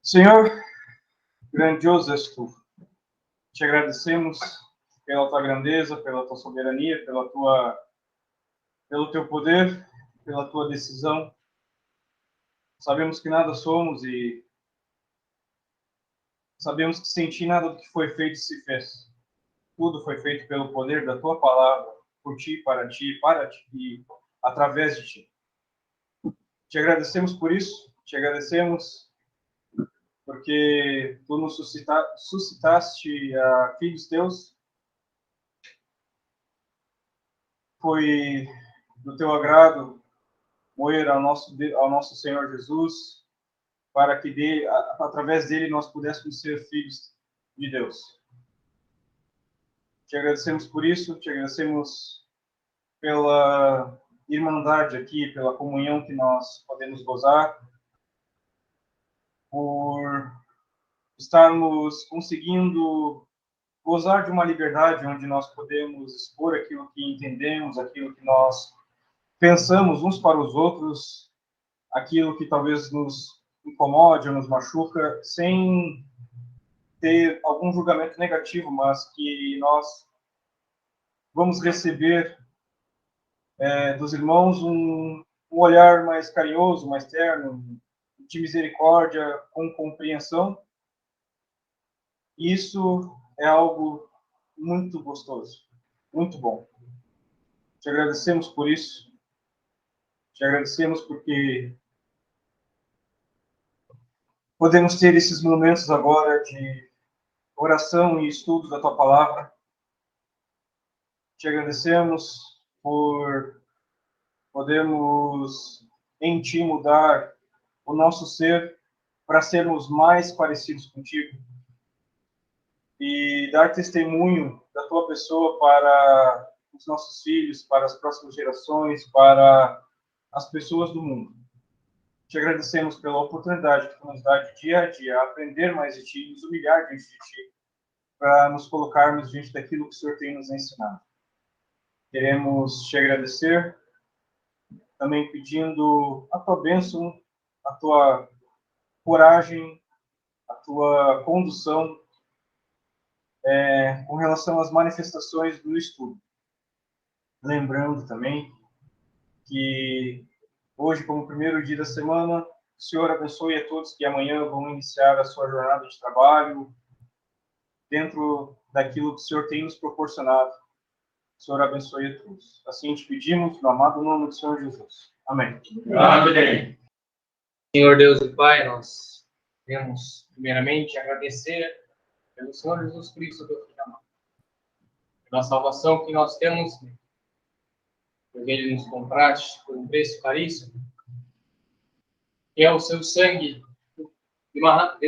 Senhor, grandioso és tu. Te agradecemos pela tua grandeza, pela tua soberania, pelo teu poder, pela tua decisão. Sabemos que nada somos e sabemos que sem ti nada do que foi feito se fez. Tudo foi feito pelo poder da tua palavra, por ti, para ti e através de ti. Te agradecemos por isso, te agradecemos porque tu nos suscitaste a filhos teus. Foi do teu agrado moer ao nosso Senhor Jesus, para que através dele nós pudéssemos ser filhos de Deus. Te agradecemos por isso, te agradecemos pela irmandade aqui, pela comunhão que nós podemos gozar, por estarmos conseguindo gozar de uma liberdade onde nós podemos expor aquilo que entendemos, aquilo que nós pensamos uns para os outros, aquilo que talvez nos incomode ou nos machuca, sem ter algum julgamento negativo, mas que nós vamos receber dos irmãos um olhar mais carinhoso, mais terno, de misericórdia, com compreensão. Isso é algo muito gostoso, muito bom. Te agradecemos por isso. Te agradecemos porque podemos ter esses momentos agora de oração e estudo da tua palavra. Te agradecemos por podermos em ti mudar o nosso ser para sermos mais parecidos contigo e dar testemunho da tua pessoa para os nossos filhos, para as próximas gerações, para as pessoas do mundo. Te agradecemos pela oportunidade que tu nos dá de dia a dia aprender mais de ti, nos humilhar diante de ti, para nos colocarmos diante daquilo que o Senhor tem nos ensinado. Queremos te agradecer, também pedindo a tua bênção, a tua coragem, a tua condução com relação às manifestações do estudo. Lembrando também que hoje, como primeiro dia da semana, o Senhor abençoe a todos que amanhã vão iniciar a sua jornada de trabalho dentro daquilo que o Senhor tem nos proporcionado. O Senhor abençoe a todos. Assim te pedimos, no amado nome do Senhor Jesus. Amém. Amém. Senhor Deus e Pai, nós queremos primeiramente agradecer pelo Senhor Jesus Cristo, Deus que amado, pela salvação que nós temos, porque Ele nos compraste por um preço caríssimo, que é o seu sangue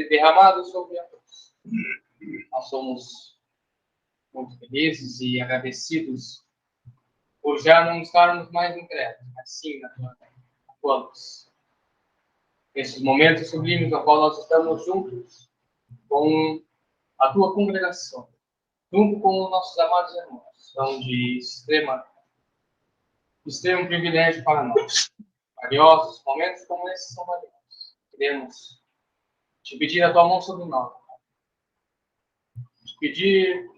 derramado sobre a cruz. Nós somos muito felizes e agradecidos por já não estarmos mais em trevas, mas sim na tua luz. Nesses momentos sublimes no qual nós estamos juntos com a tua congregação, junto com os nossos amados irmãos, são de extremo privilégio para nós. Valiosos, momentos como esses são valiosos. Queremos te pedir a tua mão sobre nós. Te pedir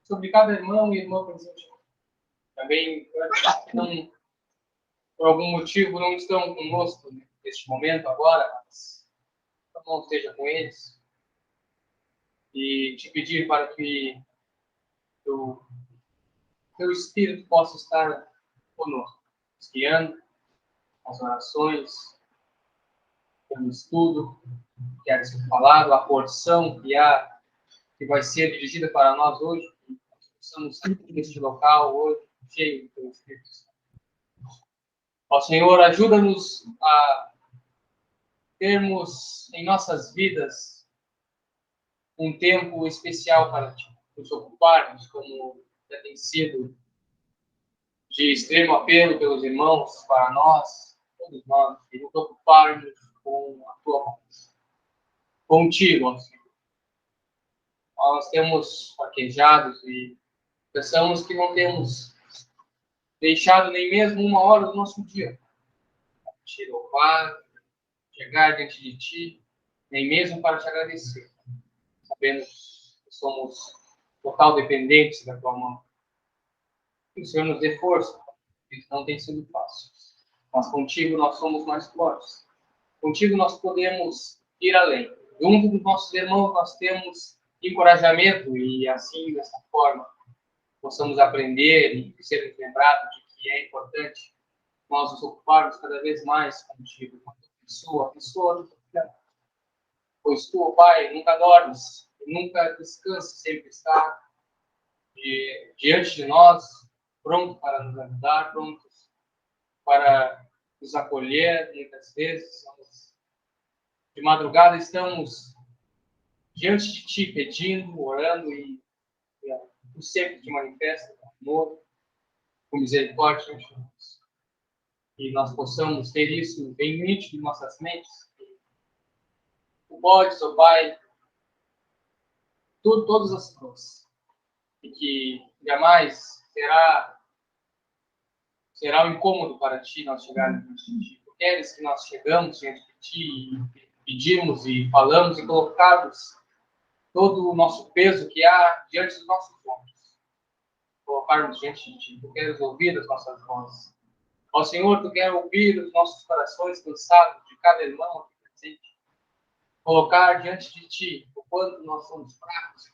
sobre cada irmão e irmã presente. Também, não, por algum motivo, não estão conosco neste momento agora, mas a mão esteja com eles. E te pedir para que o teu Espírito possa estar conosco, guiando as orações, pelo estudo que há de ser falado, a porção que vai ser dirigida para nós hoje, que nós possamos ir neste local hoje, cheio do teu Espírito Santo. Ó Senhor, ajuda-nos a termos em nossas vidas um tempo especial para ti, nos ocuparmos, como já tem sido de extremo apelo pelos irmãos, para nós, todos nós, e nos ocuparmos com a tua mão. Contigo, ó Senhor. Nós temos fraquejados e pensamos que não temos deixado nem mesmo uma hora do nosso dia te louvar, chegar diante de ti, nem mesmo para te agradecer. Sabemos que somos total dependentes da tua mão. Que o Senhor nos dê força. Isso não tem sido fácil. Mas contigo nós somos mais fortes. Contigo nós podemos ir além. Junto dos nossos irmãos nós temos encorajamento e assim, dessa forma, possamos aprender e ser lembrados de que é importante nós nos ocuparmos cada vez mais contigo, com a pessoa do teu. Pois tu, Pai, nunca dormes, nunca descansa, sempre está diante de nós, pronto para nos ajudar, prontos para nos acolher. Muitas vezes, de madrugada, estamos diante de Ti, pedindo, orando, e Tu sempre te manifesta com amor, com misericórdia, e nós possamos ter isso bem nítido em nossas mentes. Tu podes, ó Pai, todas as coisas, e que jamais será um incômodo para Ti nós chegarmos diante de Ti. Tu queres que nós chegamos diante de Ti e pedimos e falamos e colocarmos todo o nosso peso que há diante dos nossos ombros. Colocarmos diante de Ti. Tu queres ouvir as nossas vozes. Ó Senhor, Tu queres ouvir os nossos corações cansados de cada irmão aqui presente. Colocar diante de Ti o quanto nós somos fracos,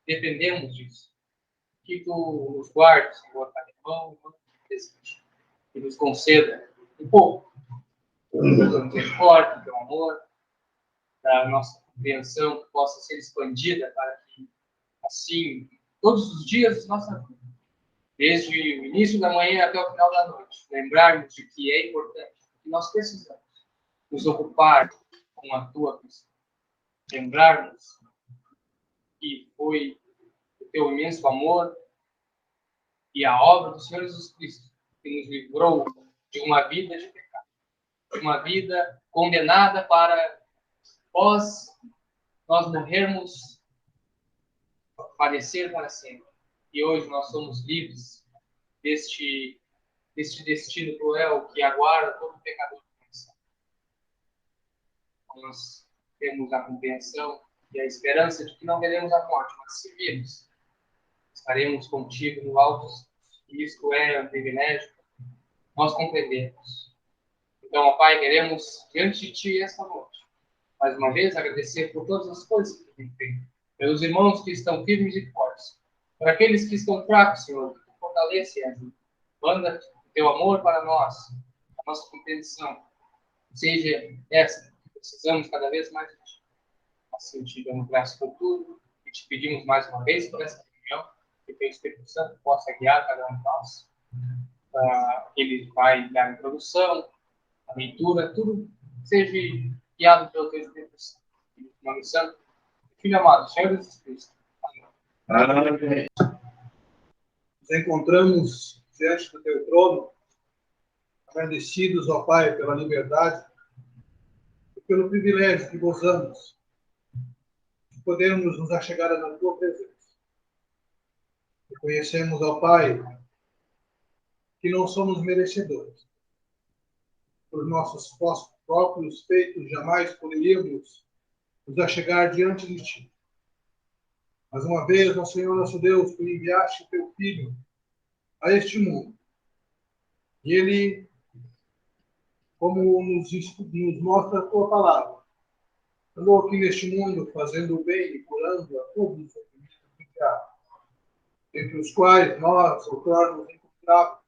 dependemos disso. Que Tu nos guarde, Senhor, cada irmão que presente. Que nos conceda um pouco do teu forte, do teu amor, da nossa compreensão que possa ser expandida para que, assim, todos os dias da nossa vida, desde o início da manhã até o final da noite, lembrarmos de que é importante, que nós precisamos nos ocupar com a tua missão. Lembrarmos que foi o teu imenso amor e a obra do Senhor Jesus Cristo que nos livrou de uma vida de pecado, de uma vida condenada para nós morrermos, padecer para sempre. E hoje nós somos livres deste destino cruel que aguarda todo pecador. Nós temos a compreensão e a esperança de que não veremos a morte, mas se virmos, estaremos contigo no alto. E isto é um privilégio, nós compreendemos. Então, ó Pai, queremos diante de Ti esta noite, mais uma vez, agradecer por todas as coisas que Tu tem feito, pelos irmãos que estão firmes e fortes, por aqueles que estão fracos, Senhor, que Tu fortalece e ajuda. Manda o Teu amor para nós, a nossa compreensão, seja essa que precisamos cada vez mais de Ti. Assim, te damos graças por tudo e te pedimos mais uma vez por essa reunião, que o Espírito Santo possa guiar cada um de nós. Ele vai dar a introdução, a leitura, tudo seja guiado pelo teu Espírito Santo. Em nome santo, Filho amado, Senhor Jesus Cristo. Amém. Nos encontramos diante do teu trono, agradecidos, ó Pai, pela liberdade e pelo privilégio que gozamos de podermos nos achegar na tua presença. Reconhecemos, ó Pai, que não somos merecedores. Por nossos próprios feitos, jamais poderíamos nos achegar diante de Ti. Mas uma vez, ó Senhor nosso Deus, Tu enviaste Teu Filho a este mundo. E Ele, como nos mostra a Tua palavra, andou aqui neste mundo fazendo o bem e curando a todos os oprimidos do diabo, entre os quais nós, outrora, nos encontrávamos.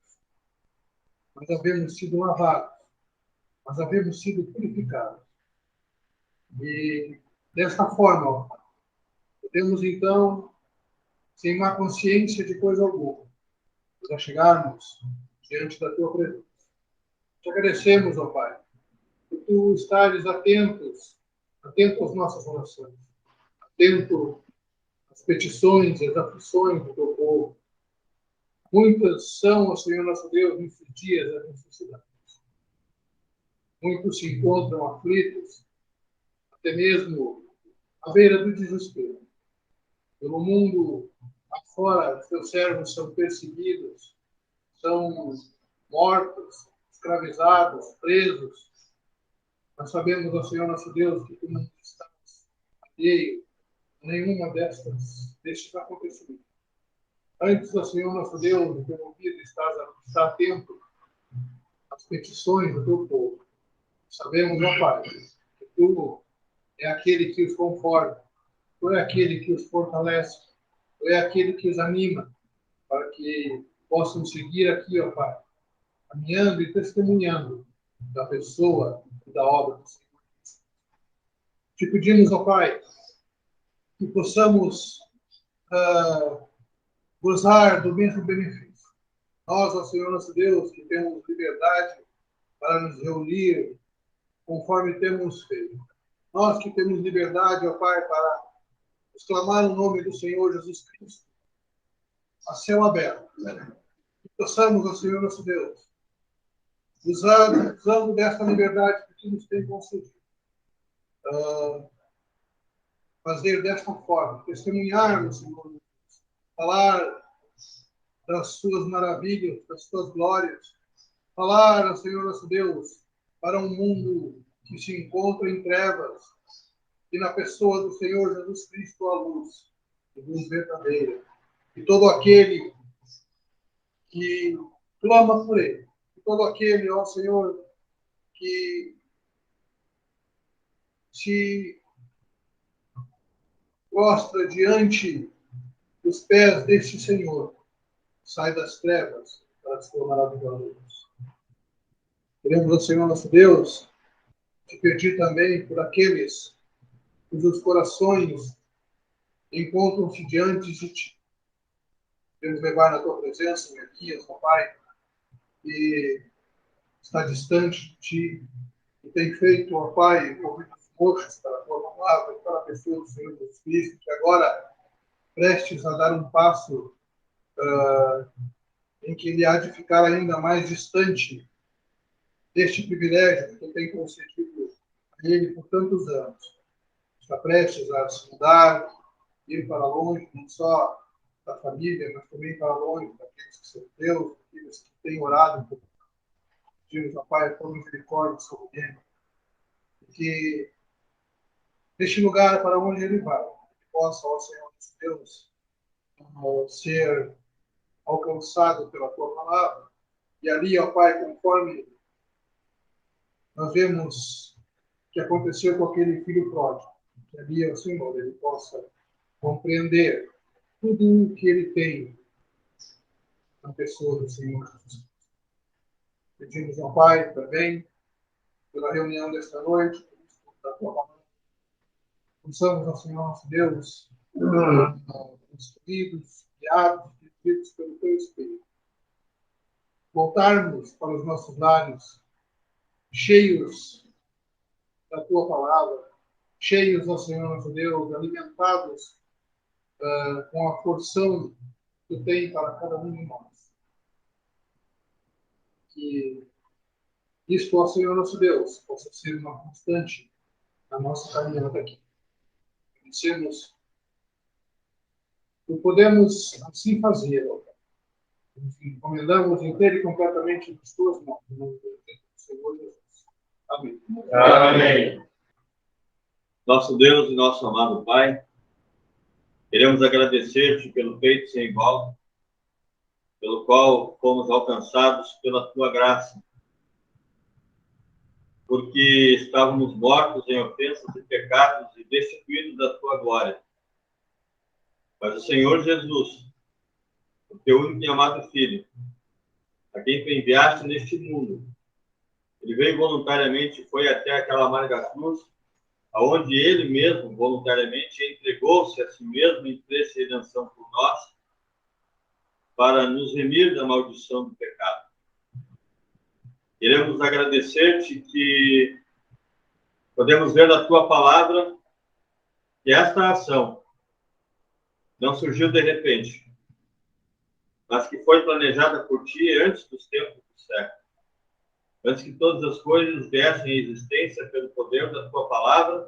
Mas havemos sido lavados, mas havemos sido purificados. E desta forma, podemos então, sem má consciência de coisa alguma, nos achegarmos diante da tua presença. Te agradecemos, ó Pai, por tu estares atento às nossas orações, atento às petições e às aflições do teu povo. Muitas são, ó Senhor nosso Deus, nesses dias as necessidades. Muitos se encontram aflitos, até mesmo à beira do desespero. Pelo mundo afora, os teus servos são perseguidos, são mortos, escravizados, presos. Nós sabemos, ó Senhor nosso Deus, que tu não está e nenhuma destes acontecimentos. Antes, ó Senhor nosso Deus, o teu ouvido está atento às petições do teu povo. Sabemos, ó Pai, que tu é aquele que os conforta, tu é aquele que os fortalece, tu é aquele que os anima, para que possam seguir aqui, ó Pai, caminhando e testemunhando da pessoa e da obra do Senhor. Te pedimos, ó Pai, que possamos gozar do mesmo benefício. Nós, ó Senhor nosso Deus, que temos liberdade para nos reunir conforme temos feito. Nós que temos liberdade, ó Pai, para exclamar o nome do Senhor Jesus Cristo a céu aberto. Que possamos, ó Senhor nosso Deus, usando desta liberdade que tu nos tem concedido, fazer desta forma, testemunharmos, Senhor, falar das suas maravilhas, das suas glórias, falar, ó Senhor nosso Deus, para um mundo que se encontra em trevas, e na pessoa do Senhor Jesus Cristo a luz verdadeira. E todo aquele que clama por Ele, e todo aquele, ó Senhor, que se prostra diante dos pés deste Senhor, sai das trevas para a sua maravilhosa luz. Queremos, ó Senhor nosso Deus, te pedir também por aqueles cujos corações encontram-se diante de ti. Queremos levar na tua presença o Elias, ó Pai, que está distante de ti, e tem feito, ó Pai, ouvidos roxos para a tua palavra, para a pessoa do Senhor Jesus Cristo, que agora, prestes a dar um passo em que ele há de ficar ainda mais distante deste privilégio que tu tem concedido a ele por tantos anos. Está prestes a se mudar, ir para longe, não só da família, mas também para longe daqueles que são Deus, daqueles que têm orado por Deus, ó Pai, por misericórdia sobre ele. Que neste lugar para onde ele vai, ele possa, ó Senhor Deus, ser alcançado pela tua palavra. E ali, ó Pai, conforme nós vemos que aconteceu com aquele filho pródigo, que ali, ó Senhor, ele possa compreender tudo o que ele tem na pessoa do Senhor Jesus. Pedimos ao Pai também pela reunião desta noite, pelo estudo da tua palavra. Possamos, ao Senhor nosso Deus, instruídos, guiados, dirigidos pelo teu Espírito, voltarmos para os nossos lares cheios da tua palavra, cheios, ó Senhor nosso Deus, alimentados com a porção que tu tem para cada um de nós. Que isto, ó Senhor nosso Deus, possa ser uma constante na nossa caminhada aqui. Conhecemos e podemos assim fazer, ó. Nos encomendamos inteira e completamente nas tuas mãos, em nome do Senhor Jesus. Amém. Amém. Nosso Deus e nosso amado Pai, queremos agradecer-te pelo feito sem igual, pelo qual fomos alcançados pela tua graça, porque estávamos mortos em ofensas e pecados e destituídos da tua glória. Mas o Senhor Jesus, o teu único e amado Filho, a quem tu enviaste neste mundo, ele veio voluntariamente e foi até aquela amarga cruz, aonde ele mesmo voluntariamente entregou-se a si mesmo em preço de redenção por nós, para nos remir da maldição do pecado. Queremos agradecer-te que podemos ver na tua palavra que esta ação não surgiu de repente, mas que foi planejada por ti antes dos tempos do século. Antes que todas as coisas viessem em existência pelo poder da tua palavra,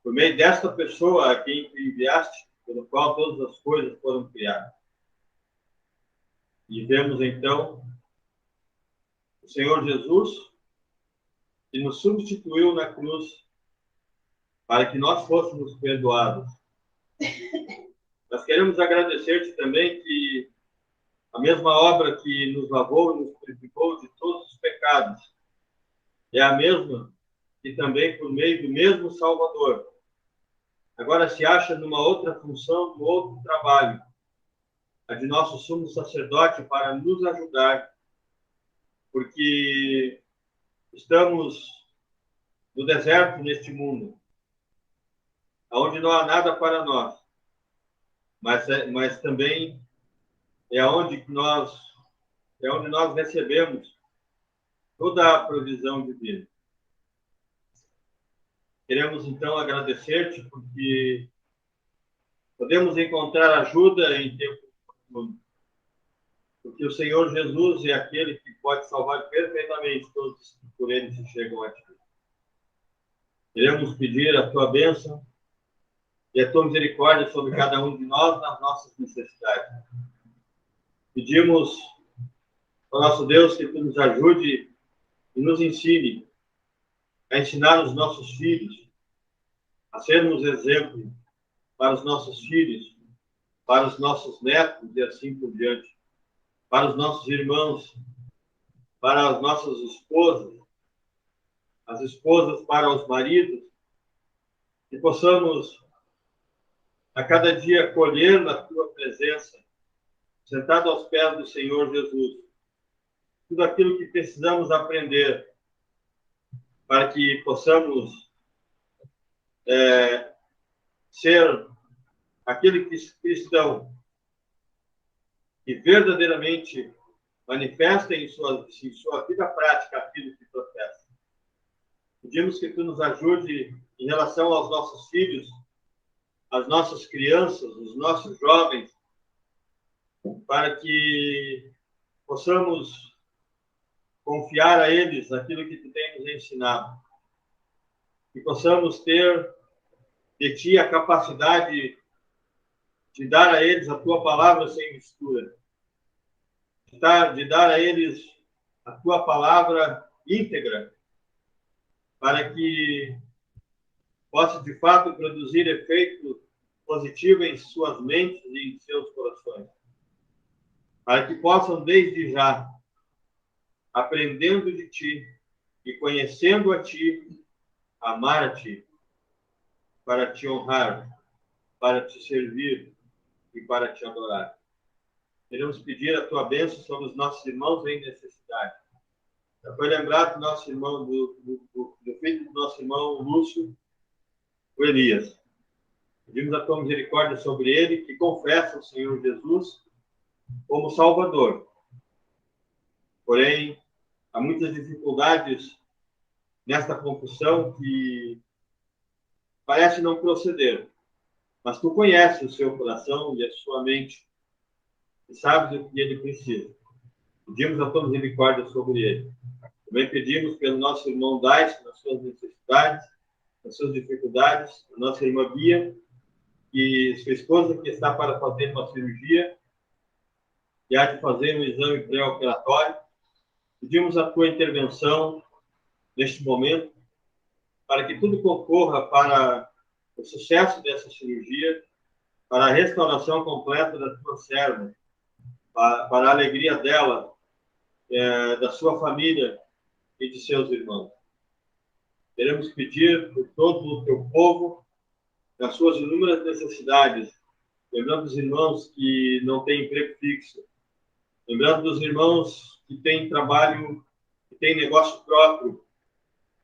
por meio desta pessoa a quem tu enviaste, pelo qual todas as coisas foram criadas. E vemos então o Senhor Jesus, que nos substituiu na cruz para que nós fôssemos perdoados. Nós queremos agradecer-te também que a mesma obra que nos lavou e nos purificou de todos os pecados é a mesma que também, por meio do mesmo Salvador, agora se acha numa outra função, num outro trabalho, a de nosso sumo sacerdote para nos ajudar, porque estamos no deserto neste mundo, onde não há nada para nós, mas também é onde nós recebemos toda a provisão divina. Queremos então agradecer-te porque podemos encontrar ajuda em tempo oportuno, porque o Senhor Jesus é aquele que pode salvar perfeitamente todos que por ele se chegam a ti. Queremos pedir a tua bênção e a tua misericórdia sobre cada um de nós nas nossas necessidades. Pedimos ao nosso Deus que tu nos ajude e nos ensine a ensinar os nossos filhos, a sermos exemplo para os nossos filhos, para os nossos netos e assim por diante, para os nossos irmãos, para as nossas esposas, as esposas para os maridos, que possamos a cada dia colher na tua presença, sentado aos pés do Senhor Jesus, tudo aquilo que precisamos aprender para que possamos ser aquele cristão que verdadeiramente manifesta em sua vida prática aquilo que professa. Pedimos que tu nos ajude em relação aos nossos filhos, às nossas crianças, os nossos jovens, para que possamos confiar a eles aquilo que tu tem nos ensinado. Que possamos ter de ti a capacidade de dar a eles a tua palavra sem mistura. De dar a eles a tua palavra íntegra, para que possa, de fato, produzir efeito positivo em suas mentes e em seus corações. Para que possam, desde já, aprendendo de ti e conhecendo a ti, amar a ti, para te honrar, para te servir e para te adorar. Queremos pedir a tua bênção sobre os nossos irmãos em necessidade. Já foi lembrado do nosso irmão, do filho do nosso irmão Lúcio, o Elias. Pedimos a tua misericórdia sobre ele, que confessa o Senhor Jesus como Salvador. Porém, há muitas dificuldades nesta confissão que parece não proceder. Mas tu conheces o seu coração e a sua mente e sabes o que ele precisa. Pedimos a tua misericórdia sobre ele. Também pedimos pelo nosso irmão Dais, nas suas necessidades, nas suas dificuldades, a nossa irmã Bia, e sua esposa que está para fazer uma cirurgia e há de fazer um exame pré-operatório. Pedimos a tua intervenção neste momento para que tudo concorra para o sucesso dessa cirurgia, para a restauração completa da tua serva, para a alegria dela, da sua família e de seus irmãos. Queremos pedir por todo o teu povo, nas suas inúmeras necessidades, lembrando dos irmãos que não têm emprego fixo, lembrando dos irmãos que têm trabalho, que têm negócio próprio,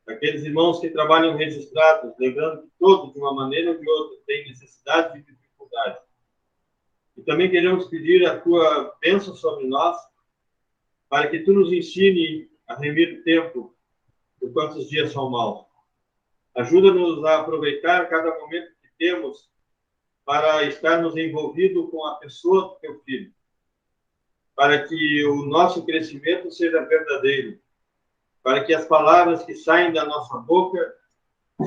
aqueles irmãos que trabalham registrados, lembrando que todos, de uma maneira ou de outra, têm necessidade e dificuldade. E também queremos pedir a tua bênção sobre nós, para que tu nos ensine a remir o tempo, enquanto os dias são maus. Ajuda-nos a aproveitar cada momento que temos para estarmos envolvidos com a pessoa do teu filho, para que o nosso crescimento seja verdadeiro, para que as palavras que saem da nossa boca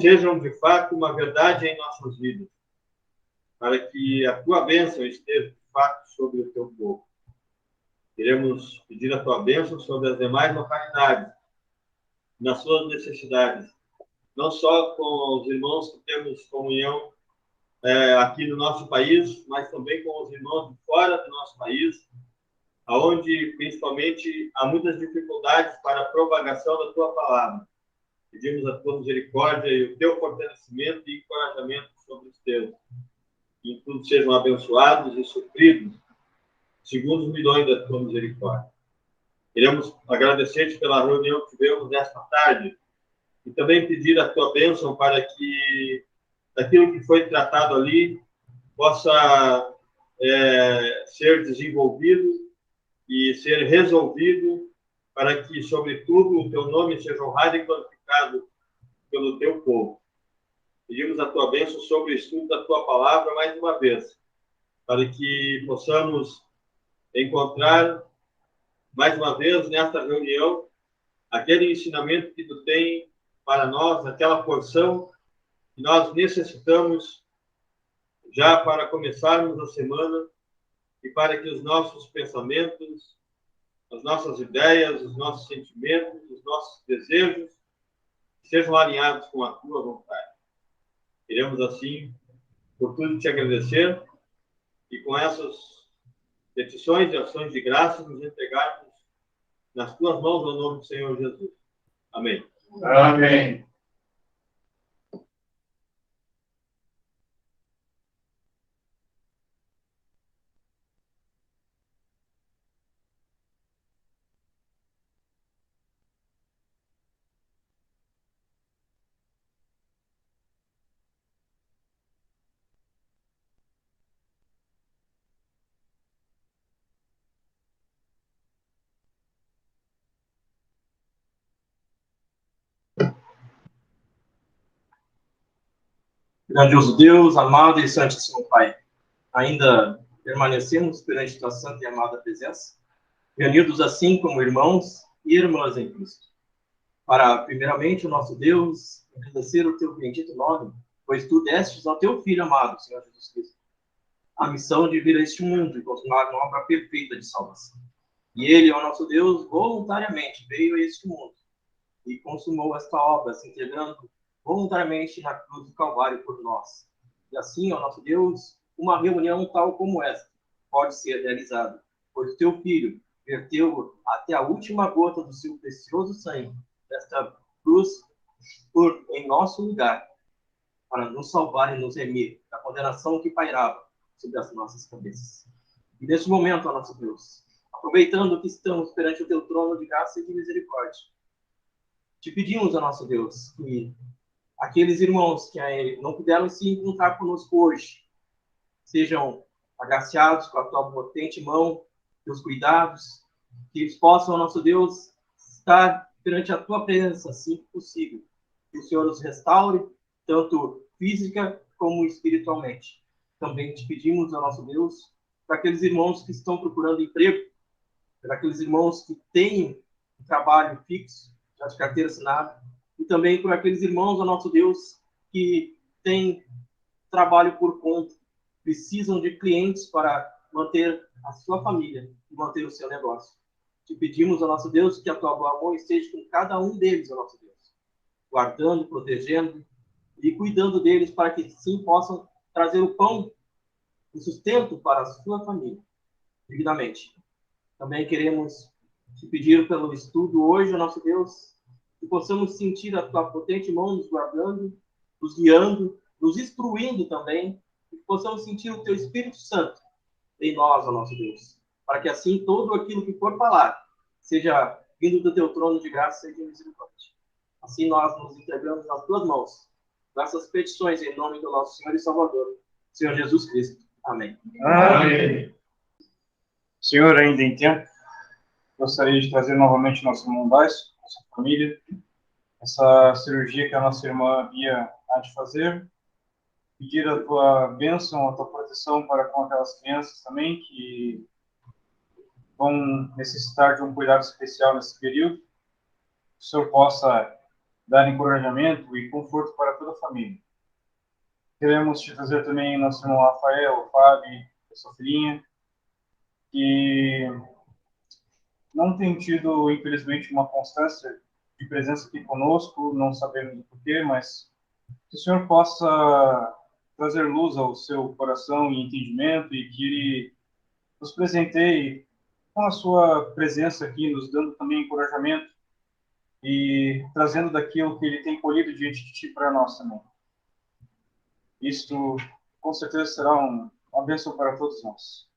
sejam, de fato, uma verdade em nossas vidas, para que a tua bênção esteja, de fato, sobre o teu povo. Queremos pedir a tua bênção sobre as demais localidades, nas suas necessidades, não só com os irmãos que temos comunhão aqui no nosso país, mas também com os irmãos de fora do nosso país, onde, principalmente, há muitas dificuldades para a propagação da Tua palavra. Pedimos a Tua misericórdia e o Teu fortalecimento e encorajamento sobre os Teus. Que em tudo sejam abençoados e supridos, segundo os milhões da Tua misericórdia. Queremos agradecer-te pela reunião que tivemos nesta tarde e também pedir a Tua bênção para que aquilo que foi tratado ali possa ser desenvolvido e ser resolvido para que, sobretudo, o Teu nome seja honrado e glorificado pelo Teu povo. Pedimos a Tua bênção sobre o estudo da Tua palavra mais uma vez, para que possamos encontrar mais uma vez nesta reunião aquele ensinamento que Tu tem para nós, aquela porção que nós necessitamos já para começarmos a semana e para que os nossos pensamentos, as nossas ideias, os nossos sentimentos, os nossos desejos sejam alinhados com a Tua vontade. Queremos, assim, por tudo te agradecer e com essas petições e ações de graça nos entregarmos nas Tuas mãos, no nome do Senhor Jesus. Amém. Amém. Grandioso Deus, amado e santíssimo Pai, ainda permanecemos perante Tua santa e amada presença, reunidos assim como irmãos e irmãs em Cristo. Para, primeiramente, o nosso Deus, agradecer o Teu bendito nome, pois Tu destes ao Teu Filho amado, Senhor Jesus Cristo, a missão de vir a este mundo e consumar uma obra perfeita de salvação. E Ele, ó nosso Deus, voluntariamente veio a este mundo e consumou esta obra, se entregando voluntariamente na cruz do Calvário por nós. E assim, ó nosso Deus, uma reunião tal como esta pode ser realizada, pois o Teu Filho verteu até a última gota do seu precioso sangue desta cruz em nosso lugar, para nos salvar e nos remir da condenação que pairava sobre as nossas cabeças. E neste momento, ó nosso Deus, aproveitando que estamos perante o Teu trono de graça e de misericórdia, te pedimos, ó nosso Deus, que aqueles irmãos que não puderam se encontrar conosco hoje sejam agraciados com a Tua potente mão, Teus cuidados, que eles possam, ó nosso Deus, estar perante a Tua presença, assim que possível. Que o Senhor os restaure, tanto física como espiritualmente. Também te pedimos, ó nosso Deus, para aqueles irmãos que estão procurando emprego, para aqueles irmãos que têm um trabalho fixo, já de carteira assinada, e também por aqueles irmãos, ó nosso Deus, que têm trabalho por conta, precisam de clientes para manter a sua família e manter o seu negócio. Te pedimos, ó nosso Deus, que a Tua boa mão esteja com cada um deles, ó nosso Deus, guardando, protegendo e cuidando deles para que sim possam trazer o pão e sustento para a sua família, dignamente. Também queremos te pedir pelo estudo hoje, ó nosso Deus, que possamos sentir a Tua potente mão nos guardando, nos guiando, nos instruindo também, e que possamos sentir o Teu Espírito Santo em nós, ó nosso Deus, para que assim todo aquilo que for falar seja vindo do Teu trono de graça e de misericórdia. Assim nós nos entregamos nas Tuas mãos, nossas petições em nome do nosso Senhor e Salvador, Senhor Jesus Cristo. Amém. Amém. Senhor, ainda em tempo, gostaria de trazer novamente nosso irmão Dais, nossa família, essa cirurgia que a nossa irmã Bia há de fazer, pedir a Tua bênção, a Tua proteção para com aquelas crianças também que vão necessitar de um cuidado especial nesse período, que o Senhor possa dar encorajamento e conforto para toda a família. Queremos te trazer também nosso irmão Rafael, o Fábio, a sua filhinha, que não tem tido, infelizmente, uma constância de presença aqui conosco, não sabemos o porquê, mas que o Senhor possa trazer luz ao seu coração e entendimento e que Ele nos presenteie com a sua presença aqui, nos dando também encorajamento e trazendo daquilo que Ele tem colhido diante de Ti para nós também. Isto, com certeza, será uma bênção para todos nós.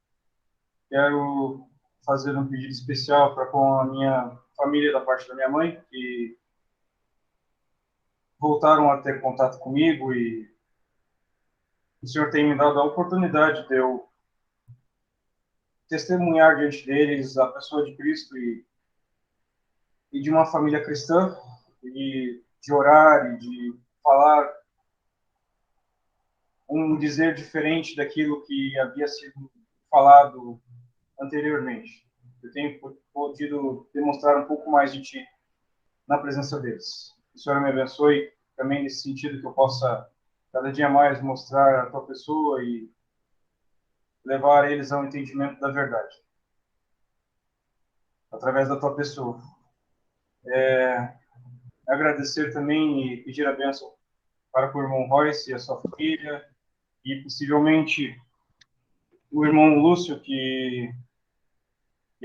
Quero fazer um pedido especial para com a minha família, da parte da minha mãe, que voltaram a ter contato comigo e o Senhor tem me dado a oportunidade de eu testemunhar diante deles a pessoa de Cristo e de uma família cristã, e de orar e de falar um dizer diferente daquilo que havia sido falado anteriormente. Eu tenho podido demonstrar um pouco mais de Ti na presença deles. Que o Senhor me abençoe também nesse sentido, que eu possa cada dia mais mostrar a Tua pessoa e levar eles ao entendimento da verdade através da Tua pessoa. Agradecer também e pedir a bênção para o irmão Royce e a sua família e possivelmente o irmão Lúcio e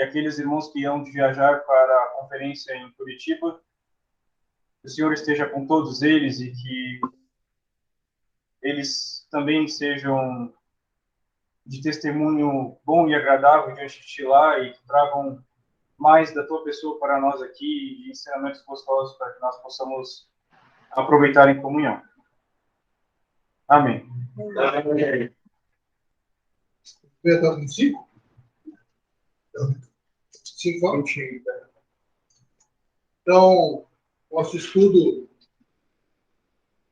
aqueles irmãos que iam viajar para a conferência em Curitiba. Que o Senhor esteja com todos eles e que eles também sejam de testemunho bom e agradável diante de Ti lá e que tragam mais da Tua pessoa para nós aqui e ensinamentos gostosos para que nós possamos aproveitar em comunhão. Amém. Até 25? 5 Então, nosso estudo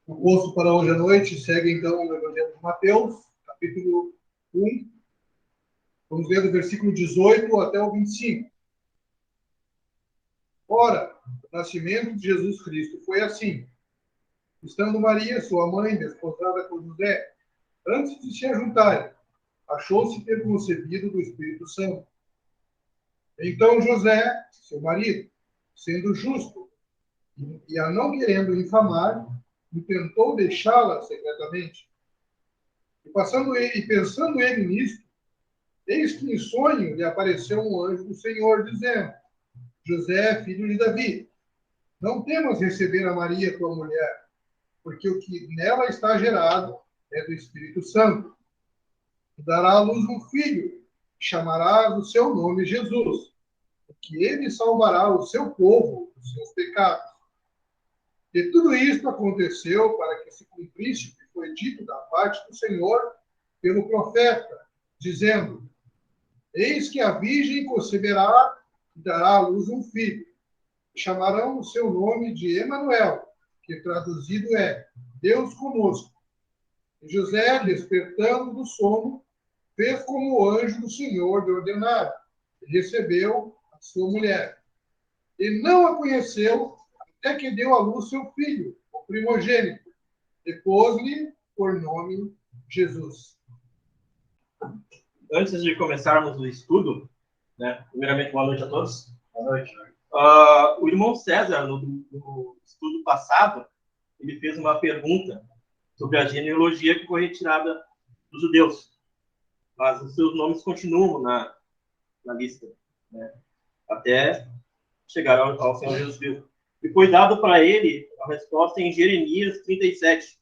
proposto para hoje à noite segue, então, o Evangelho de Mateus, capítulo 1. Vamos ler do versículo 18 até o 25. Ora, o nascimento de Jesus Cristo foi assim. Estando Maria, sua mãe, desposada com José, antes de se ajuntarem, achou-se ter concebido do Espírito Santo. Então José, seu marido, sendo justo e a não querendo infamar, intentou deixá-la secretamente. E pensando ele nisto, eis que em sonho lhe apareceu um anjo do Senhor, dizendo: José, filho de Davi, não temas receber a Maria, tua mulher, porque o que nela está gerado é do Espírito Santo. E dará à luz um filho, e chamarás o seu nome Jesus, porque ele salvará o seu povo dos seus pecados. E tudo isto aconteceu para que se cumprisse o que foi dito da parte do Senhor pelo profeta, dizendo: Eis que a virgem conceberá e dará à luz um filho. E chamarão o seu nome de Emanuel, que traduzido é Deus conosco. E José, despertando do sono, fez como o anjo do Senhor lhe ordenara, e recebeu a sua mulher. E não a conheceu até que deu à luz seu filho, o primogênito, e pôs-lhe por nome Jesus. Antes de começarmos o estudo, né, primeiramente, boa noite a todos. Boa noite. O irmão César, no estudo passado, ele fez uma pergunta sobre a genealogia que foi retirada dos judeus. Mas os seus nomes continuam na lista, né, até chegar ao Senhor Jesus Cristo. E foi dado para ele a resposta em Jeremias 37.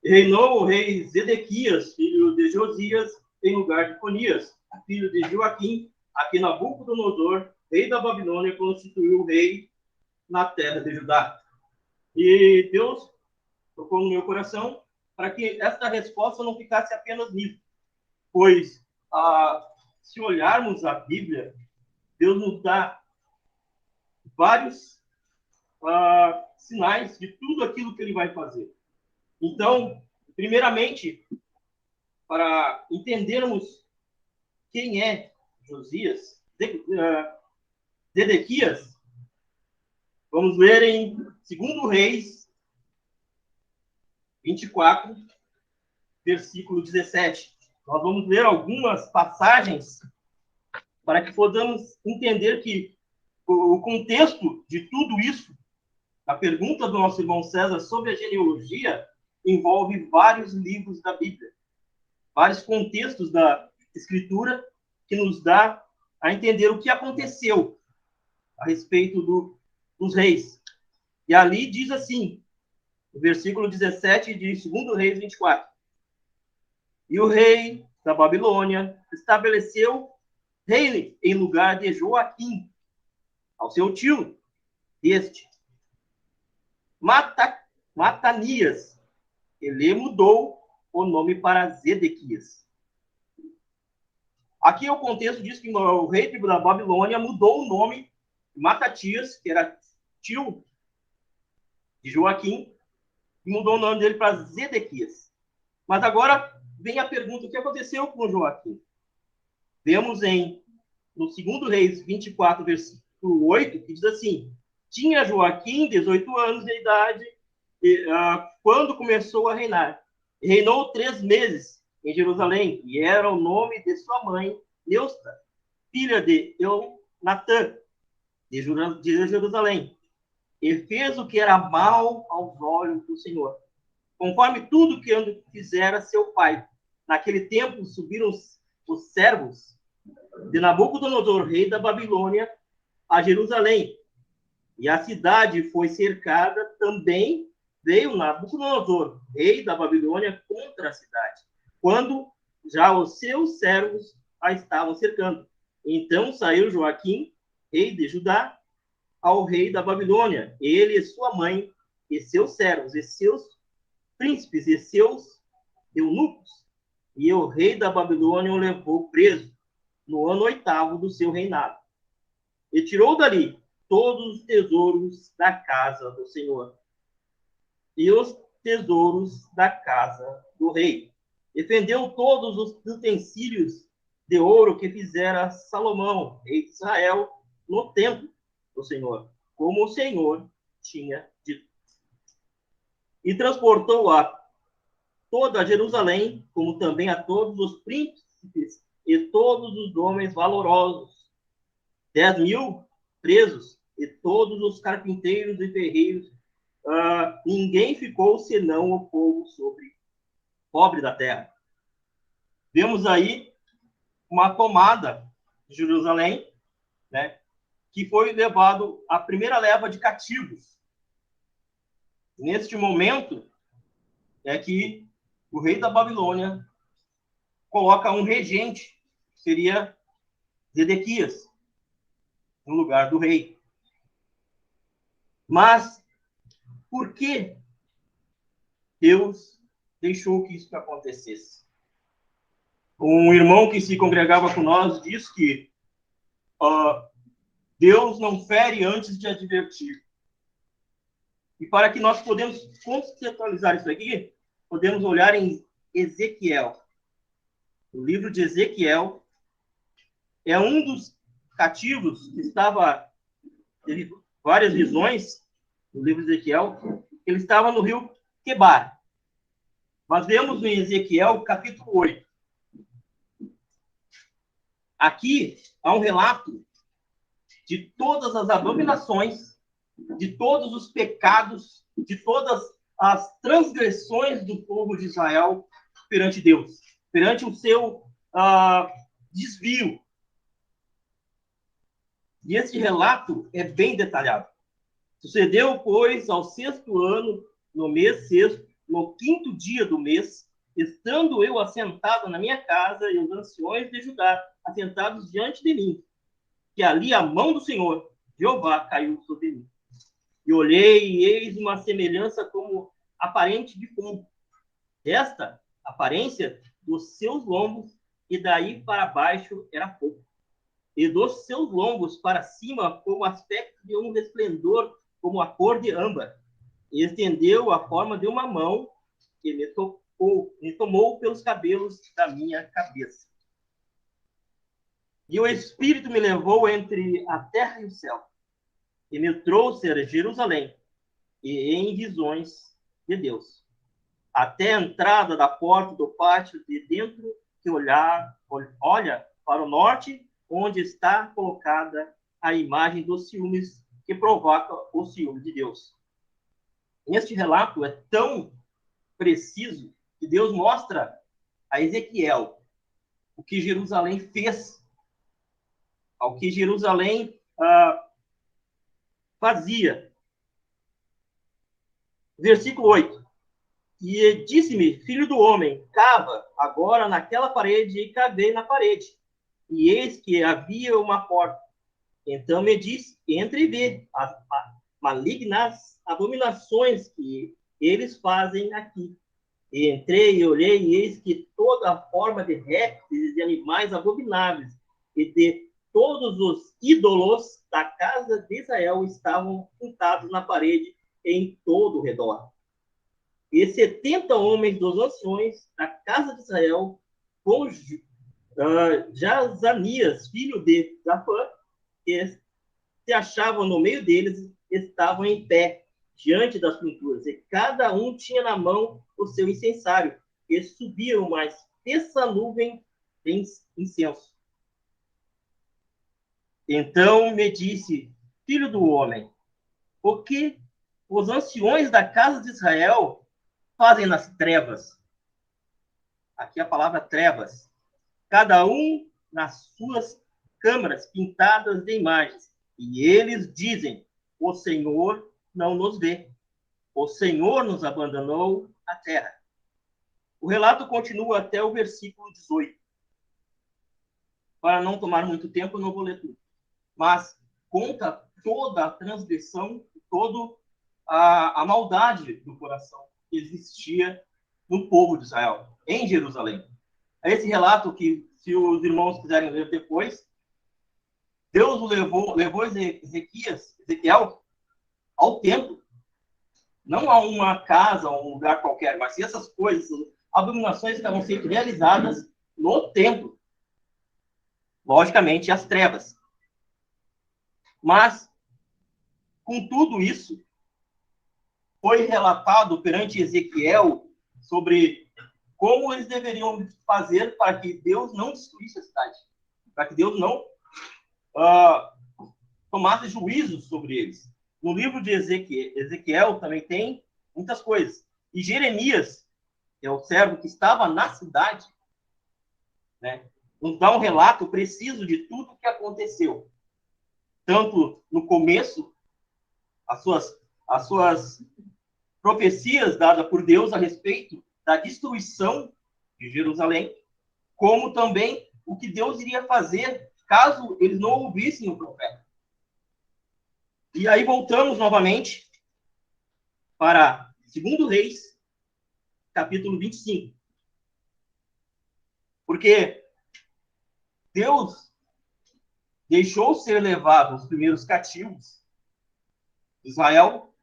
E reinou o rei Zedequias, filho de Josias, em lugar de Conias, filho de Joaquim, a quem Nabucodonosor, rei da Babilônia, constituiu rei na terra de Judá. E Deus tocou no meu coração para que esta resposta não ficasse apenas nisso, pois se olharmos a Bíblia, Deus nos dá vários sinais de tudo aquilo que ele vai fazer. Então, primeiramente, para entendermos quem é Josias, Zedequias, vamos ler em 2 Reis 24, versículo 17. Nós vamos ler algumas passagens para que possamos entender que o contexto de tudo isso, a pergunta do nosso irmão César sobre a genealogia envolve vários livros da Bíblia, vários contextos da Escritura que nos dá a entender o que aconteceu a respeito dos reis. E ali diz assim, no versículo 17 de 2 Reis 24. E o rei da Babilônia estabeleceu rei em lugar de Joaquim, ao seu tio, Matanias. Ele mudou o nome para Zedequias. Aqui é o contexto diz que o rei da Babilônia mudou o nome de Matatias, que era tio de Joaquim, e mudou o nome dele para Zedequias. Mas agora vem a pergunta, o que aconteceu com Joaquim? Vemos no 2 Reis 24, versículo 8, que diz assim, tinha Joaquim 18 anos de idade quando começou a reinar. Reinou 3 meses em Jerusalém, e era o nome de sua mãe, Neusta, filha de Elnatã, de Jerusalém. E fez o que era mal aos olhos do Senhor, conforme tudo que fizera seu pai. Naquele tempo subiram os servos de Nabucodonosor, rei da Babilônia, a Jerusalém. E a cidade foi cercada, também veio Nabucodonosor, rei da Babilônia, contra a cidade, quando já os seus servos a estavam cercando. Então saiu Joaquim, rei de Judá, ao rei da Babilônia, ele e sua mãe, e seus servos, e seus príncipes, e seus eunucos. E o rei da Babilônia o levou preso, no ano 8º do seu reinado. E tirou dali todos os tesouros da casa do Senhor, e os tesouros da casa do rei. E fendeu todos os utensílios de ouro que fizera Salomão, rei de Israel, no templo do Senhor, como o Senhor tinha dito. E transportou a toda a Jerusalém, como também a todos os príncipes e todos os homens valorosos, 10.000 presos, e todos os carpinteiros e ferreiros. Ninguém ficou senão o povo pobre da terra. Vemos aí uma tomada de Jerusalém, né, que foi levado a primeira leva de cativos. Neste momento é que o rei da Babilônia coloca um regente, que seria Zedequias, no lugar do rei. Mas por que Deus deixou que isso acontecesse? Um irmão que se congregava com nós diz que Deus não fere antes de advertir. E para que nós podemos conceptualizar isso aqui, podemos olhar em Ezequiel. O livro de Ezequiel é um dos cativos que teve várias visões no livro de Ezequiel. Ele estava no rio Quebar. Mas vemos em Ezequiel, capítulo 8. Aqui há um relato de todas as abominações, de todos os pecados, de todas as transgressões do povo de Israel perante Deus, perante o seu desvio. E esse relato é bem detalhado. Sucedeu, pois, ao 6º ano, no mês 6º, no 5º dia do mês, estando eu assentado na minha casa e os anciões de Judá assentados diante de mim, que ali a mão do Senhor, Jeová, caiu sobre mim. E olhei, e eis uma semelhança como aparente de fogo. Esta aparência dos seus lombos, e daí para baixo era fogo. E dos seus lombos para cima, como aspecto de um resplendor, como a cor de âmbar. E estendeu a forma de uma mão, que me tomou pelos cabelos da minha cabeça. E o Espírito me levou entre a terra e o céu, e me trouxe a Jerusalém, e em visões de Deus, até a entrada da porta do pátio de dentro, que olha para o norte, onde está colocada a imagem dos ciúmes que provoca o ciúme de Deus. Este relato é tão preciso que Deus mostra a Ezequiel o que Jerusalém fez, ao que Jerusalém fazia. Versículo 8. E disse-me, filho do homem, cava agora naquela parede, e cavei na parede. E eis que havia uma porta. Então me disse, entra e vê as malignas abominações que eles fazem aqui. E entrei e olhei, e eis que toda a forma de répteis e animais abomináveis e de todos os ídolos da casa de Israel estavam pintados na parede em todo o redor. E 70 homens dos anciões da casa de Israel, com Jazanias, filho de Zafã, que se achavam no meio deles, estavam em pé diante das pinturas, e cada um tinha na mão o seu incensário, e subia uma espessa nuvem de incenso. Então me disse, filho do homem, o que os anciões da casa de Israel fazem nas trevas? Aqui a palavra trevas. Cada um nas suas câmaras pintadas de imagens. E eles dizem, o Senhor não nos vê. O Senhor nos abandonou a terra. O relato continua até o versículo 18. Para não tomar muito tempo, eu não vou ler tudo. Mas conta toda a transgressão, toda a maldade do coração que existia no povo de Israel, em Jerusalém. É esse relato que, se os irmãos quiserem ler depois, Deus levou Ezequiel ao templo. Não a uma casa, a um lugar qualquer, mas se essas coisas, abominações estavam sendo realizadas no templo. Logicamente, as trevas. Mas, com tudo isso, foi relatado perante Ezequiel sobre como eles deveriam fazer para que Deus não destruísse a cidade, para que Deus não tomasse juízo sobre eles. No livro de Ezequiel também tem muitas coisas. E Jeremias, que é o servo que estava na cidade, né, nos dá um relato preciso de tudo o que aconteceu. Tanto no começo, as suas profecias dadas por Deus a respeito da destruição de Jerusalém, como também o que Deus iria fazer caso eles não ouvissem o profeta. E aí voltamos novamente para 2 Reis, capítulo 25. Porque Deus deixou ser levado os primeiros cativos de Israel,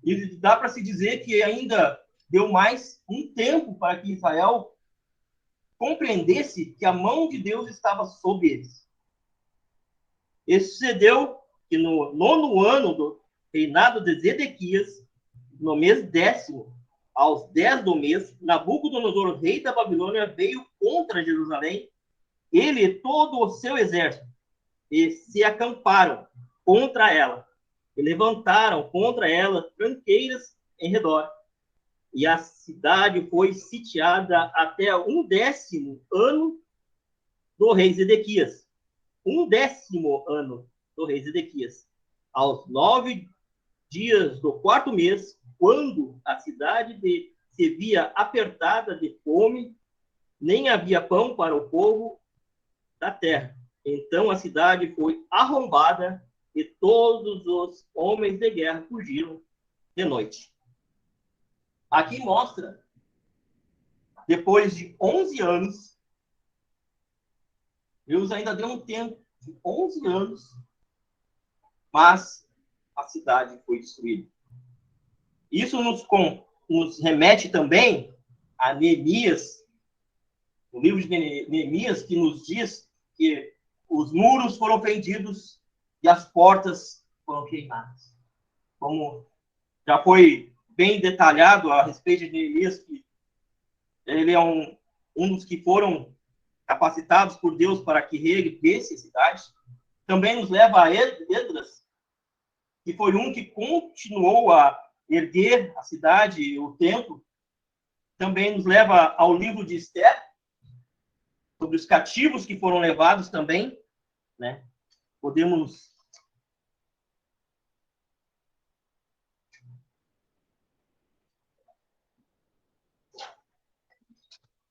e dá para se dizer que ainda deu mais um tempo para que Israel compreendesse que a mão de Deus estava sobre eles. E sucedeu que no 9º ano do reinado de Zedequias, no mês 10º, aos 10 do mês, Nabucodonosor, rei da Babilônia, veio contra Jerusalém, ele e todo o seu exército, e se acamparam contra ela, e levantaram contra ela tranqueiras em redor. E a cidade foi sitiada até 10º ano do rei Zedequias. 10º ano do rei Zedequias. Aos 9 dias do 4º mês, quando a cidade se via apertada de fome, nem havia pão para o povo da terra. Então a cidade foi arrombada e todos os homens de guerra fugiram de noite. Aqui mostra, depois de 11 anos, Deus ainda deu um tempo de 11 anos, mas a cidade foi destruída. Isso nos remete também a Neemias, o livro de Neemias, que nos diz que os muros foram fendidos e as portas foram queimadas. Como já foi bem detalhado a respeito de Neemias, que ele é um dos que foram capacitados por Deus para que reerguesse a cidade. também nos leva a Esdras, que foi um que continuou a erguer a cidade, o templo. Também nos leva ao livro de Esther, sobre os cativos que foram levados também, né? Podemos...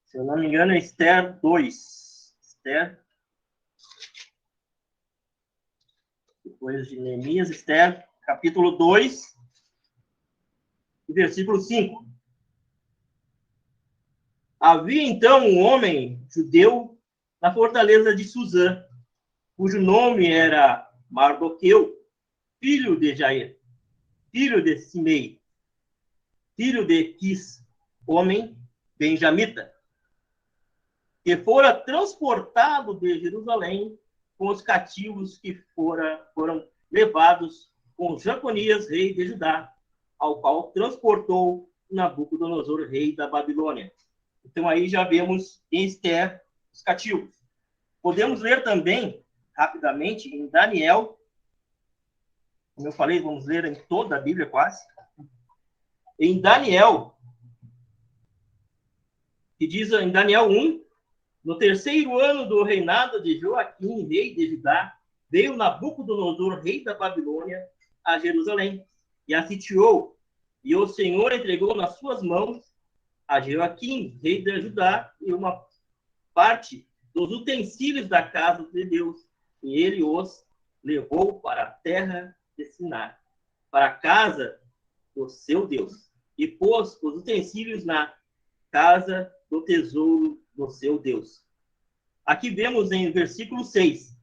Se eu não me engano, é Esther 2. Esther. Depois de Neemias, Esther, capítulo 2, versículo 5. Havia então um homem judeu na fortaleza de Suzã, cujo nome era Mardoqueu, filho de Jair, filho de Simei, filho de Quis, homem benjamita, que fora transportado de Jerusalém com os cativos que foram levados com Jeconias, rei de Judá, ao qual transportou Nabucodonosor, rei da Babilônia. Então, aí já vemos em Esther os cativos. Podemos ler também, rapidamente, em Daniel. Como eu falei, vamos ler em toda a Bíblia, quase. Em Daniel, que diz em Daniel 1, no terceiro ano do reinado de Joaquim, rei de Judá, veio Nabucodonosor, rei da Babilônia, a Jerusalém, e a sitiou. E o Senhor entregou nas suas mãos a Joaquim, rei de Judá, e uma parte dos utensílios da casa de Deus, e ele os levou para a terra de Siná, para a casa do seu Deus, e pôs os utensílios na casa do tesouro do seu Deus. Aqui vemos em versículo 6,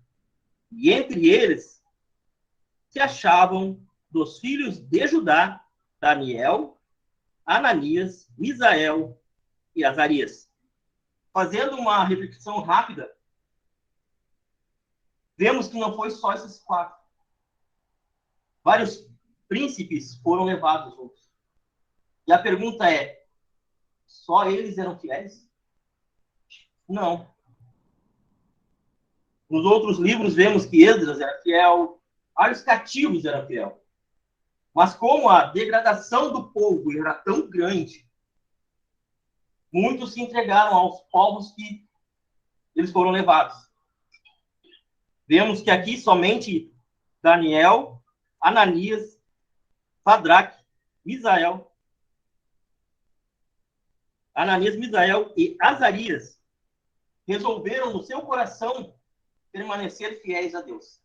e entre eles se achavam dos filhos de Judá, Daniel, Ananias, Misael e Azarias. Fazendo uma reflexão rápida, vemos que não foi só esses 4. Vários príncipes foram levados juntos. E a pergunta é, só eles eram fiéis? Não. Nos outros livros vemos que Esdras era fiel, vários cativos eram fiéis. Mas como a degradação do povo era tão grande, muitos se entregaram aos povos que eles foram levados. Vemos que aqui somente Daniel, Ananias, Sadraque, Misael e Azarias resolveram no seu coração permanecer fiéis a Deus.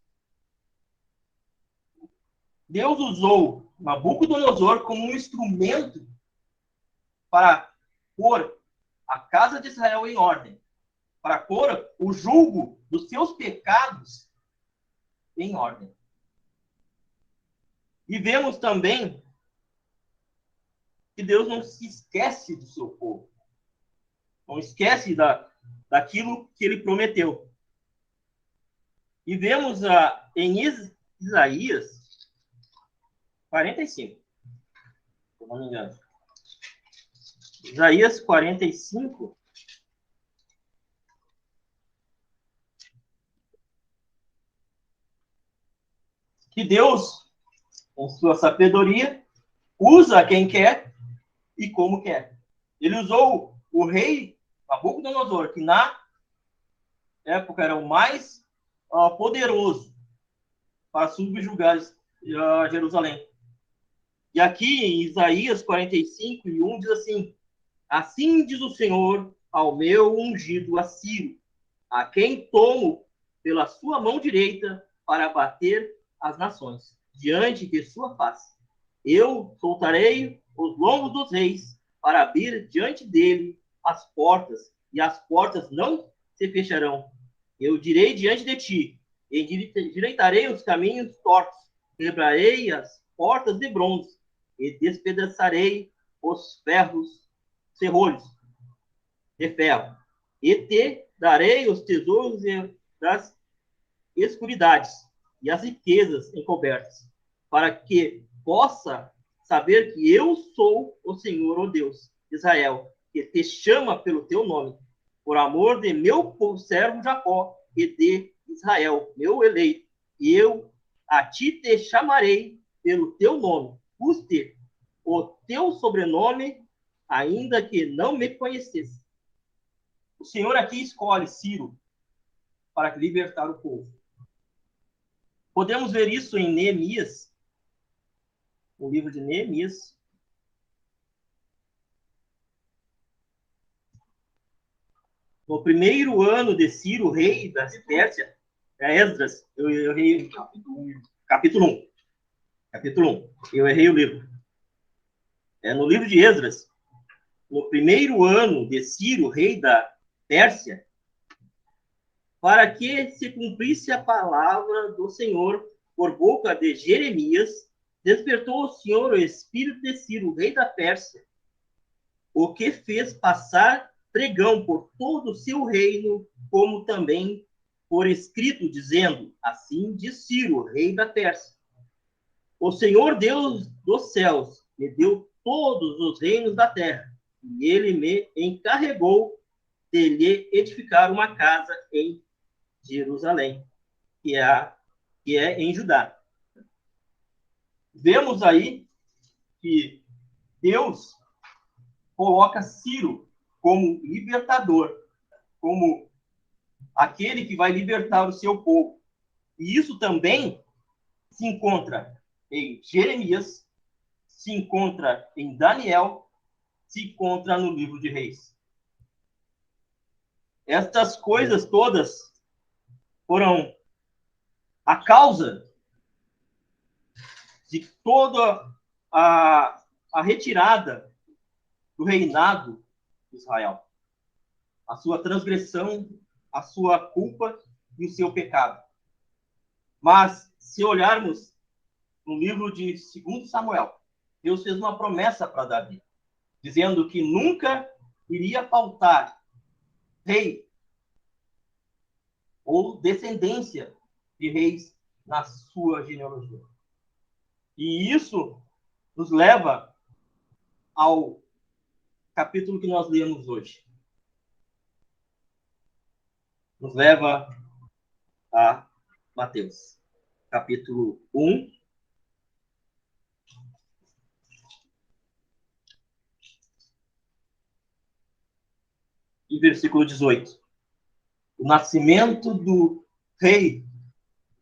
Deus usou Nabucodonosor como um instrumento para pôr a casa de Israel em ordem, para pôr o julgo dos seus pecados em ordem. E vemos também que Deus não se esquece do seu povo, não esquece daquilo que ele prometeu. E vemos em Isaías 45, se não me engano. Isaías 45. Que Deus, com sua sabedoria, usa quem quer e como quer. Ele usou o rei Nabucodonosor, que na época era o mais poderoso, para subjugar Jerusalém. E aqui em Isaías 45, 1 diz assim: assim diz o Senhor ao meu ungido Assírio, a quem tomo pela sua mão direita para bater as nações, diante de sua face. Eu soltarei os lombos dos reis para abrir diante dele as portas, e as portas não se fecharão. Eu direi diante de ti, endireitarei os caminhos tortos, quebrarei as portas de bronze, e despedaçarei os serrolhos de ferro, e te darei os tesouros das escuridades e as riquezas encobertas, para que possa saber que eu sou o Senhor, o Deus de Israel, que te chama pelo teu nome, por amor de meu servo Jacó e de Israel, meu eleito, eu a ti te chamarei pelo teu nome, custe o teu sobrenome, ainda que não me conhecesse. O Senhor aqui escolhe Ciro para libertar o povo. Podemos ver isso em Neemias, no livro de Neemias. No primeiro ano de Ciro, rei da Pérsia, Esdras, eu errei capítulo 1. Capítulo 1. Eu errei o livro. No livro de Esdras, no primeiro ano de Ciro, rei da Pérsia, para que se cumprisse a palavra do Senhor por boca de Jeremias, despertou o Senhor o espírito de Ciro, rei da Pérsia, o que fez passar pregão por todo o seu reino, como também por escrito, dizendo: assim diz Ciro, rei da Pérsia: o Senhor Deus dos céus me deu todos os reinos da terra, e ele me encarregou de lhe edificar uma casa em Jerusalém, que é em Judá. Vemos aí que Deus coloca Ciro como libertador, como aquele que vai libertar o seu povo. E isso também se encontra em Jeremias, se encontra em Daniel, se encontra no livro de Reis. Estas coisas todas foram a causa de toda a retirada do reinado de Israel. A sua transgressão, a sua culpa e o seu pecado. Mas, se olharmos no livro de 2 Samuel, Deus fez uma promessa para Davi, dizendo que nunca iria faltar rei ou descendência de reis na sua genealogia. E isso nos leva ao capítulo que nós lemos hoje. Nos leva a Mateus, capítulo 1. E versículo 18. O nascimento do Rei,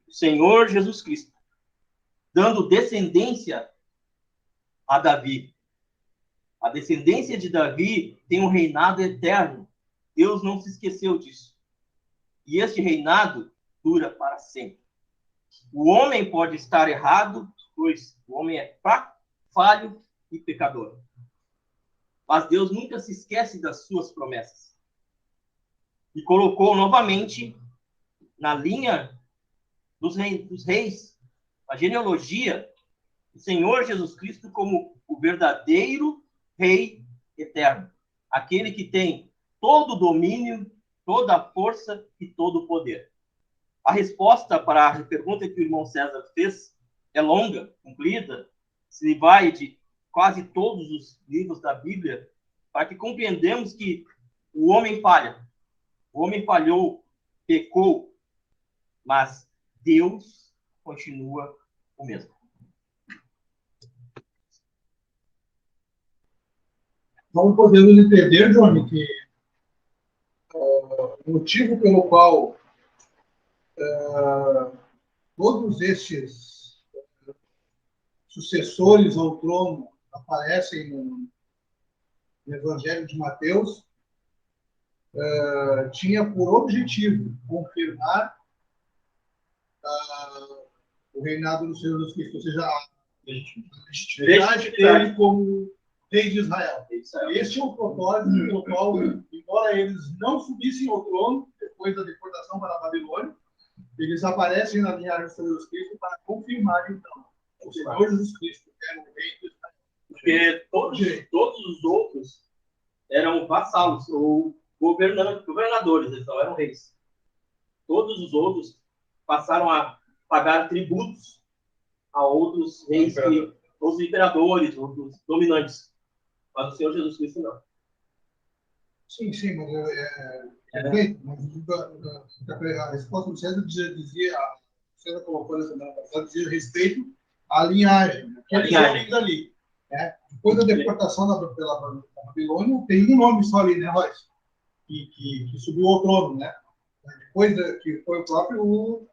o Senhor Jesus Cristo, dando descendência a Davi. A descendência de Davi tem um reinado eterno. Deus não se esqueceu disso. E este reinado dura para sempre. O homem pode estar errado, pois o homem é fraco, falho e pecador. Mas Deus nunca se esquece das suas promessas. E colocou novamente na linha dos reis, a genealogia, o Senhor Jesus Cristo como o verdadeiro Rei eterno. Aquele que tem todo o domínio, toda a força e todo o poder. A resposta para a pergunta que o irmão César fez é longa, comprida, se vai de quase todos os livros da Bíblia, para que compreendamos que o homem falha. O homem falhou, pecou, mas Deus continua o mesmo. Então, podemos entender, Johnny, que o motivo pelo qual todos estes sucessores ao trono aparecem no Evangelho de Mateus tinha por objetivo confirmar o reinado do Senhor Jesus Cristo, ou seja, a legitimidade dele como rei de Israel. Este é o propósito pelo qual, embora eles não subissem ao trono depois da deportação para a Babilônia, eles aparecem na linhagem do Senhor Jesus Cristo para confirmar, então, o Senhor Jesus Cristo era o rei de Israel. Porque todos os outros eram vassalos ou governadores, eles não eram reis. Todos os outros passaram a pagar tributos a outros reis, outros imperadores, outros dominantes. Mas o Senhor Jesus Cristo não. Sim, mas a resposta do César dizia você colocou na semana passada, diz respeito à linhagem, aqueles homens ali. Né? Depois da deportação pela Babilônia, tem um nome só ali, né, Royce? Que subiu ao trono, né? Depois que foi o próprio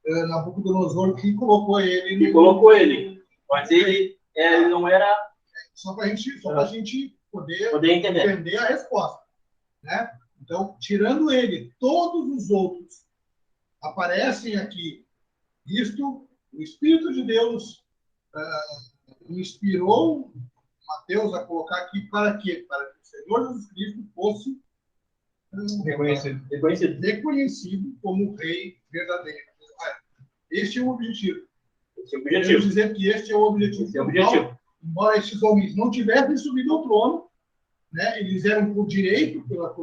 Nabucodonosor que colocou ele. Mas ele não era... Só para a gente poder entender a resposta. Né? Então, tirando ele, todos os outros aparecem aqui. Isto, o Espírito de Deus inspirou Mateus a colocar aqui para quê? Para que o Senhor Jesus Cristo fosse reconhecido como o Rei verdadeiro. Este é o objetivo. Queremos dizer que este é o objetivo. Embora estes homens não tivessem subido ao trono, né, eles eram por direito, pela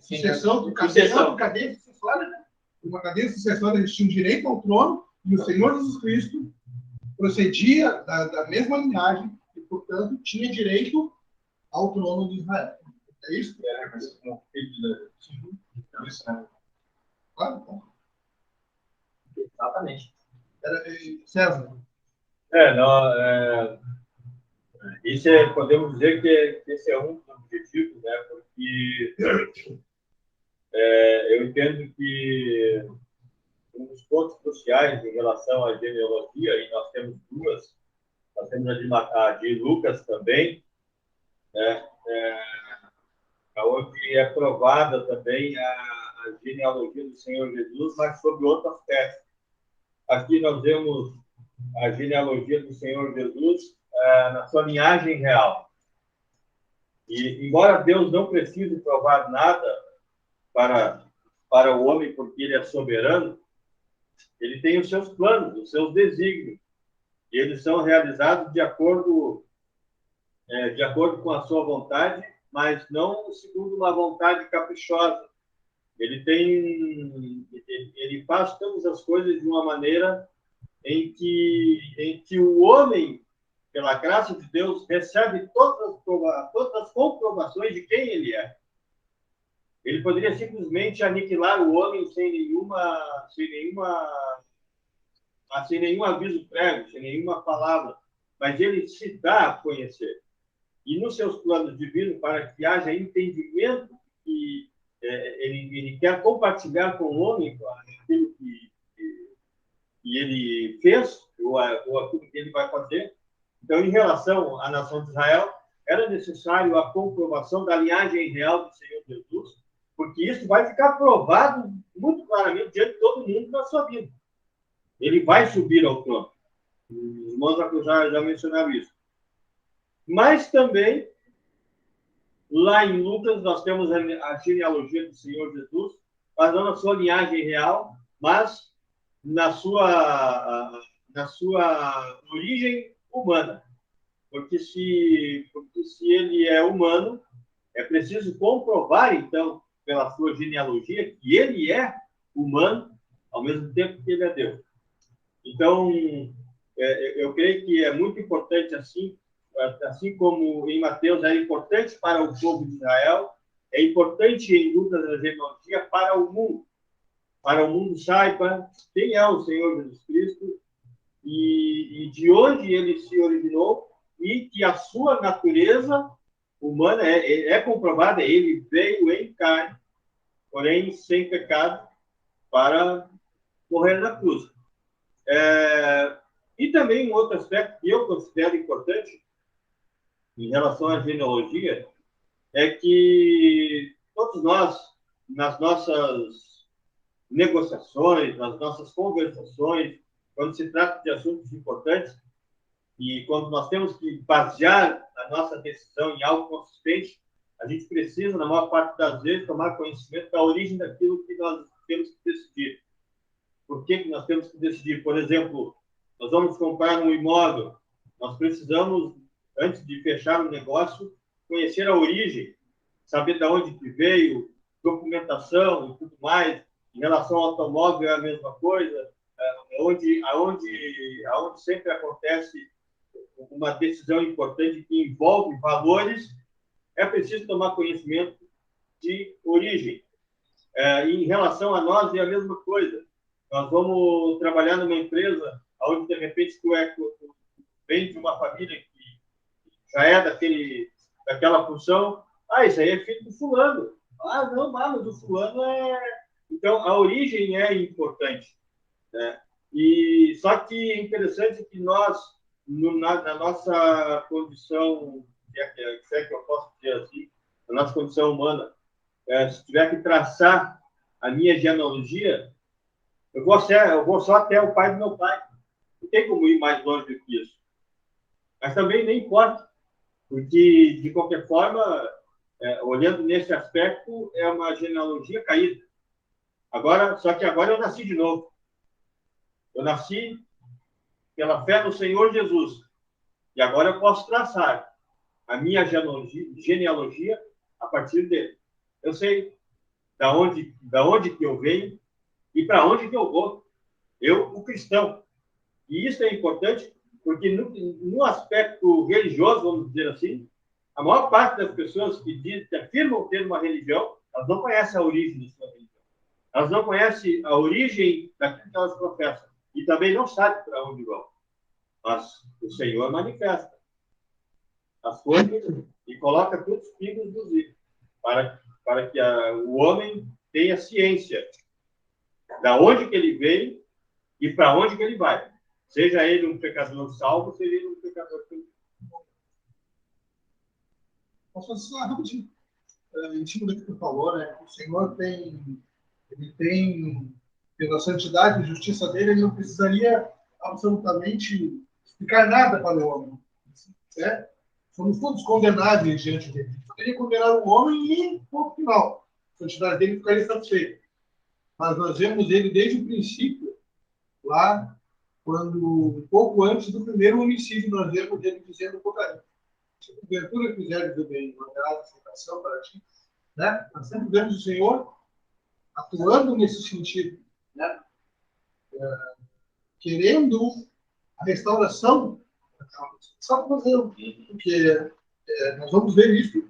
sucessão, cadeia sucessória, né? Uma cadeia sucessória, eles tinham direito ao trono, e o Senhor Jesus Cristo procedia da mesma linhagem, e, portanto, tinha direito ao trono de Israel. É isso? Mas como filho de Deus. Isso, né? Claro, então. Exatamente. César. Isso podemos dizer que esse é um dos objetivos, né? Porque eu entendo que um dos pontos cruciais em relação à genealogia, e nós temos duas, nós temos a de Lucas também, né? Onde é provada também a genealogia do Senhor Jesus, mas sob outro aspecto. Aqui nós vemos a genealogia do Senhor Jesus na sua linhagem real. E, embora Deus não precise provar nada para o homem, porque ele é soberano, ele tem os seus planos, os seus desígnios. E eles são realizados de acordo com a sua vontade, mas não segundo uma vontade caprichosa. Ele faz todas as coisas de uma maneira em que o homem, pela graça de Deus, recebe todas as comprovações de quem ele é. Ele poderia simplesmente aniquilar o homem sem nenhum aviso prévio, sem nenhuma palavra, mas ele se dá a conhecer. E nos seus planos divinos, para que haja entendimento que ele quer compartilhar com o homem aquilo que ele fez, ou aquilo que ele vai fazer. Então, em relação à nação de Israel, era necessário a comprovação da linhagem real do Senhor Jesus, porque isso vai ficar provado muito claramente diante de todo mundo na sua vida. Ele vai subir ao trono. Os irmãos já mencionaram isso. Mas também, lá em Lucas, nós temos a genealogia do Senhor Jesus, mas não na sua linhagem real, mas na sua origem humana. Porque se ele é humano, é preciso comprovar, então, pela sua genealogia, que ele é humano, ao mesmo tempo que ele é Deus. Então, eu creio que é muito importante, assim como em Mateus era importante para o povo de Israel, é importante em Lucas a genealogia para o mundo. Para o mundo saiba quem é o Senhor Jesus Cristo e de onde ele se originou, e que a sua natureza humana é comprovada. Ele veio em carne, porém sem pecado, para morrer na cruz. E também um outro aspecto que eu considero importante em relação à genealogia é que todos nós, nas nossas negociações, nas nossas conversações, quando se trata de assuntos importantes e quando nós temos que basear a nossa decisão em algo consistente, a gente precisa, na maior parte das vezes, tomar conhecimento da origem daquilo que nós temos que decidir. Por que nós temos que decidir? Por exemplo, nós vamos comprar um imóvel, nós precisamos, antes de fechar um negócio, conhecer a origem, saber de onde que veio, documentação e tudo mais. Em relação ao automóvel é a mesma coisa, aonde sempre acontece uma decisão importante que envolve valores, é preciso tomar conhecimento de origem. Em relação a nós é a mesma coisa. Nós vamos trabalhar numa empresa onde, de repente, tu vem de uma família que já é daquela função. Ah, isso aí é filho do fulano. Ah, não, mas o fulano é... Então, a origem é importante, né? E só que é interessante que nós, na nossa condição, se é que eu posso dizer assim, na nossa condição humana, se tiver que traçar a minha genealogia, eu vou só até o pai do meu pai. Não tem como ir mais longe do que isso. Mas também nem importa, porque, de qualquer forma, olhando nesse aspecto, é uma genealogia caída. Só que agora eu nasci de novo. Eu nasci pela fé no Senhor Jesus. E agora eu posso traçar a minha genealogia a partir dele. Eu sei da onde que eu venho e para onde que eu vou. Eu, o cristão. E isso é importante porque no aspecto religioso, vamos dizer assim, a maior parte das pessoas que afirmam ter uma religião, elas não conhecem a origem da sua religião. Elas não conhecem a origem daquilo que elas professam. E também não sabem para onde vão. Mas o Senhor manifesta as coisas e coloca todos os pingos dos is para que o homem tenha ciência da onde que ele veio e para onde que ele vai. Seja ele um pecador salvo, seja ele um pecador perdido. Posso fazer só rapidinho? Em cima do que tu falou, né? O Senhor ele tem, pela santidade e justiça dele, ele não precisaria absolutamente explicar nada para o homem. Né? Somos todos condenáveis diante dele. Poderia condenar o homem e ponto final. A santidade dele ficaria satisfeita. Mas nós vemos ele desde o princípio, lá, um pouco antes do primeiro homicídio, nós vemos ele dizendo o Apocalipse: se porventura fizeres o bem, não haverá aceitação para ti. Né? Nós sempre vemos o Senhor atuando nesse sentido, né? Querendo a restauração. Só por exemplo, porque nós vamos ver isso,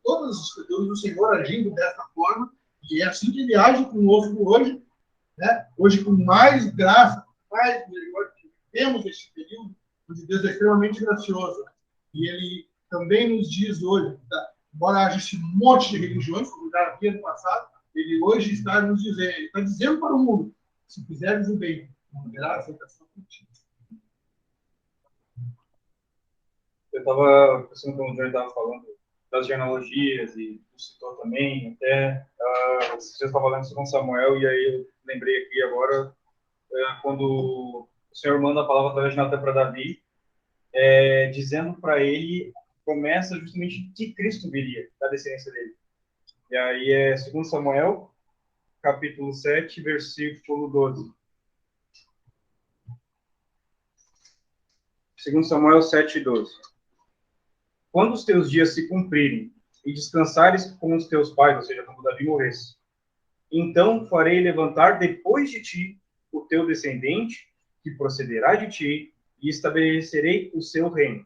todas as escrituras do Senhor agindo dessa forma, e é assim que ele age conosco hoje, né? Hoje com mais graça, mais melhor que temos esse período, onde Deus é extremamente gracioso. E ele também nos diz hoje, tá? Embora haja esse monte de religiões, como já havia no passado, ele hoje está nos dizendo, ele está dizendo para o mundo: se fizeres o bem, não haverá aceitação contigo. Eu estava pensando quando o João estava falando das genealogias e tu citou também, até você estava lendo 2 Samuel, e aí eu lembrei aqui agora, quando o Senhor manda a palavra através de Natan para Davi, dizendo para ele, promessa justamente que Cristo viria, da descendência dele. E aí é 2 Samuel, capítulo 7, versículo 12. 2 Samuel 7, 12. Quando os teus dias se cumprirem e descansares com os teus pais, ou seja, quando Davi morresse, então farei levantar depois de ti o teu descendente, que procederá de ti, e estabelecerei o seu reino.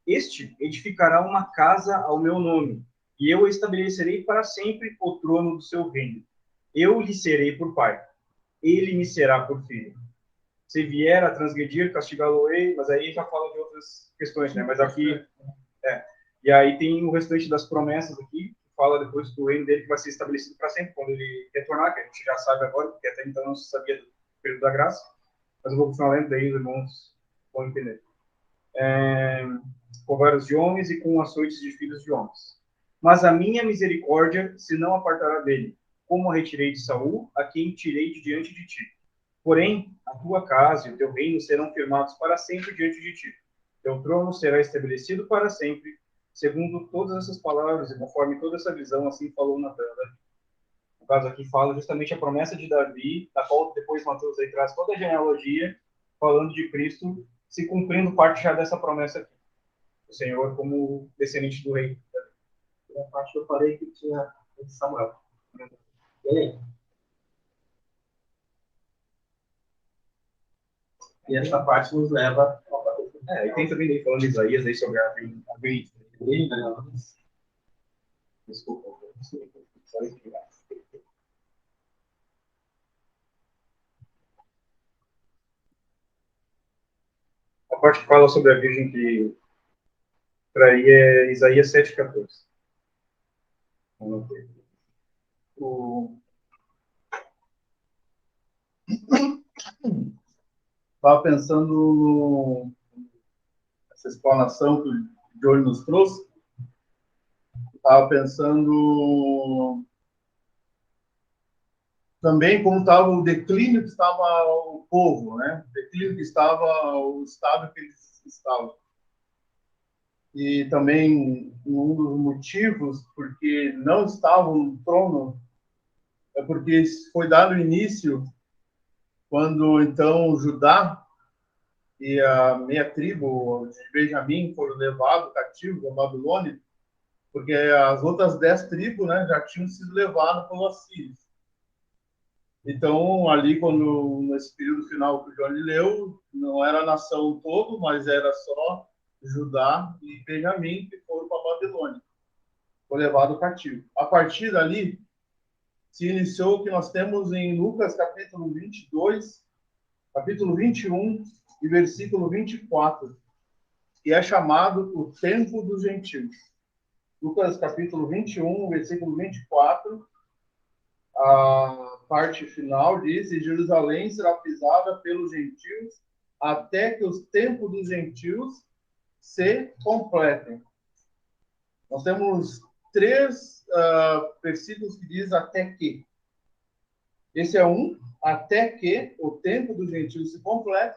Este edificará uma casa ao meu nome, e eu estabelecerei para sempre o trono do seu reino. Eu lhe serei por pai, ele me será por filho. Se vier a transgredir, castigá-lo-ei, mas aí já fala de outras questões, né? Mas aqui, e aí tem o restante das promessas aqui, que fala depois do reino dele que vai ser estabelecido para sempre, quando ele retornar, que a gente já sabe agora, porque até então não se sabia do período da graça, mas eu vou continuar lendo, daí os irmãos vão entender. Com varas de homens e com açoites de filhos de homens. Mas a minha misericórdia se não apartará dele, como a retirei de Saul, a quem tirei de diante de ti. Porém, a tua casa e o teu reino serão firmados para sempre diante de ti. Teu trono será estabelecido para sempre, segundo todas essas palavras e conforme toda essa visão, assim falou Natan. No caso aqui fala justamente a promessa de Davi, da qual depois Mateus aí traz toda a genealogia, falando de Cristo, se cumprindo parte já dessa promessa aqui. O Senhor como descendente do rei. É a parte que eu falei que tinha em Samuel. E essa parte nos leva e tem também daí falando de Isaías aí sobre a Desculpa. parte que fala sobre a Virgem que traía é Isaías 7,14. Estava pensando nessa explanação que o Johnny nos trouxe. Estava pensando também como estava o declínio que estava o povo, né? O declínio que estava o estado que eles estavam. E também um dos motivos porque não estavam no trono é porque foi dado início quando então Judá e a meia tribo de Benjamim foram levados cativos à Babilônia, porque as outras 10 tribos, né, já tinham sido levadas pelos assírios. Então, ali, quando nesse período final que o Johnny leu, não era a nação todo, mas era só Judá e Benjamim que foram para a Babilônia, foi levado cativo. A partir dali, se iniciou o que nós temos em Lucas, capítulo 22, capítulo 21 e versículo 24, que é chamado o Tempo dos Gentios. Lucas, capítulo 21, versículo 24, a parte final diz: e Jerusalém será pisada pelos gentios até que os tempos dos gentios se completem. Nós temos 3 versículos que diz até que. Esse é um, até que o tempo dos gentios se complete.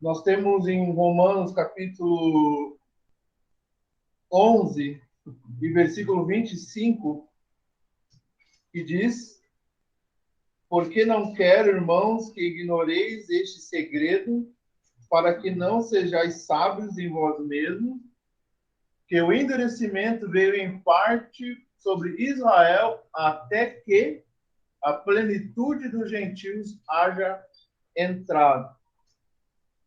Nós temos em Romanos, capítulo 11, e versículo 25, que diz: porque não quero, irmãos, que ignoreis este segredo, para que não sejais sábios em vós mesmos, que o endurecimento veio em parte sobre Israel, até que a plenitude dos gentios haja entrado.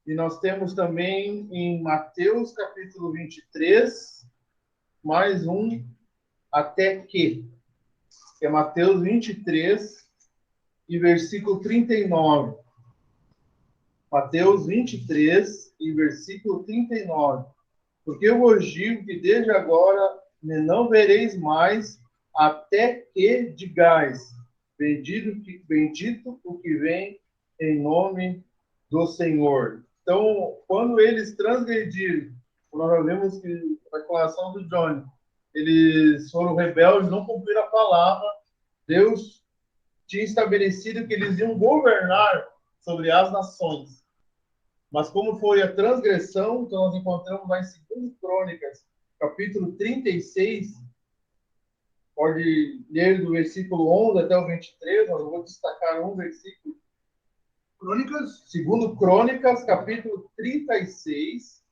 E nós temos também em Mateus, capítulo 23, mais um, até que é Mateus 23 e versículo 39. Mateus 23 e versículo 39. Porque eu vos digo que desde agora não vereis mais, até que digais: bendito o que vem em nome do Senhor. Então, quando eles transgrediram, nós vemos que a declaração do Johnny, eles foram rebeldes, não cumpriram a palavra, Deus tinha estabelecido que eles iam governar sobre as nações. Mas como foi a transgressão, então nós encontramos lá em 2 Crônicas, capítulo 36, pode ler do versículo 11 até o 23, mas eu vou destacar um versículo. Crônicas? 2 Crônicas, capítulo 36.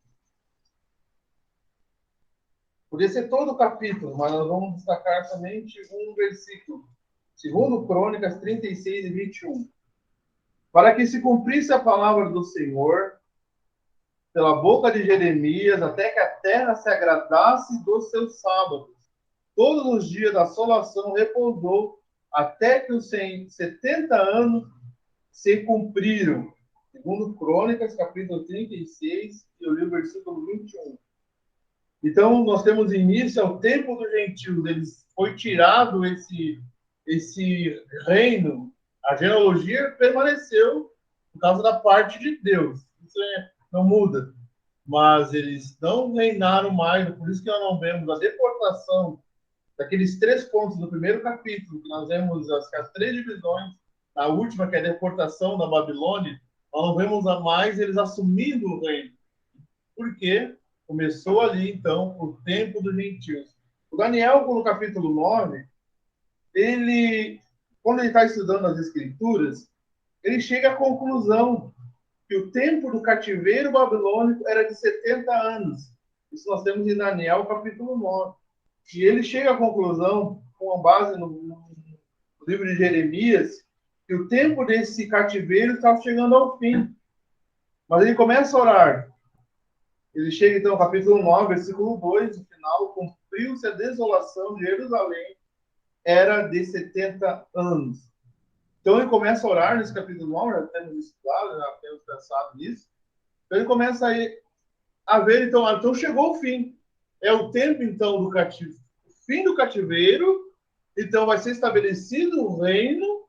Podia ser todo o capítulo, mas nós vamos destacar somente um versículo. 2 Crônicas 36 e 21. Para que se cumprisse a palavra do Senhor pela boca de Jeremias, até que a terra se agradasse dos seus sábados. Todos os dias da assolação repousou, até que os 70 anos se cumpriram. 2 Crônicas, capítulo 36, e eu li o versículo 21. Então, nós temos início ao tempo dos gentios. Eles foi tirado esse reino. A genealogia permaneceu por causa da parte de Deus. Isso não muda. Mas eles não reinaram mais. Por isso que nós não vemos a deportação daqueles 3 pontos do primeiro capítulo, que nós vemos as 3 divisões. A última, que é a deportação da Babilônia, nós não vemos a mais eles assumindo o reino. Por quê? Começou ali, então, o tempo dos gentios. O Daniel, no capítulo 9, quando ele está estudando as Escrituras, ele chega à conclusão que o tempo do cativeiro babilônico era de 70 anos. Isso nós temos em Daniel, capítulo 9. E ele chega à conclusão, com base no livro de Jeremias, que o tempo desse cativeiro estava chegando ao fim. Mas ele começa a orar. Ele chega, então, ao capítulo 9, versículo 2, no final: cumpriu-se a desolação de Jerusalém, era de 70 anos. Então, ele começa a orar nesse capítulo 9, já temos estudado, já temos pensado nisso. Então ele começa a ver, então chegou o fim. É o tempo, então, do cativeiro. O fim do cativeiro, então vai ser estabelecido o reino,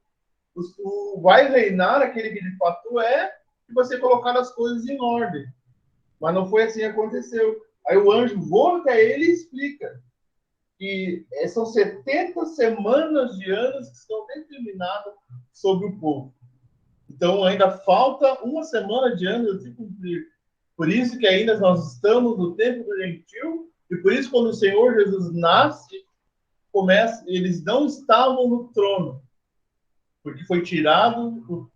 vai reinar aquele que de fato é, e você colocar as coisas em ordem. Mas não foi assim que aconteceu. Aí o anjo voa até ele e explica que são 70 semanas de anos que estão determinadas sobre o povo. Então ainda falta uma semana de anos a se cumprir. Por isso que ainda nós estamos no tempo do gentil, e por isso quando o Senhor Jesus nasce, eles não estavam no trono, porque foi tirado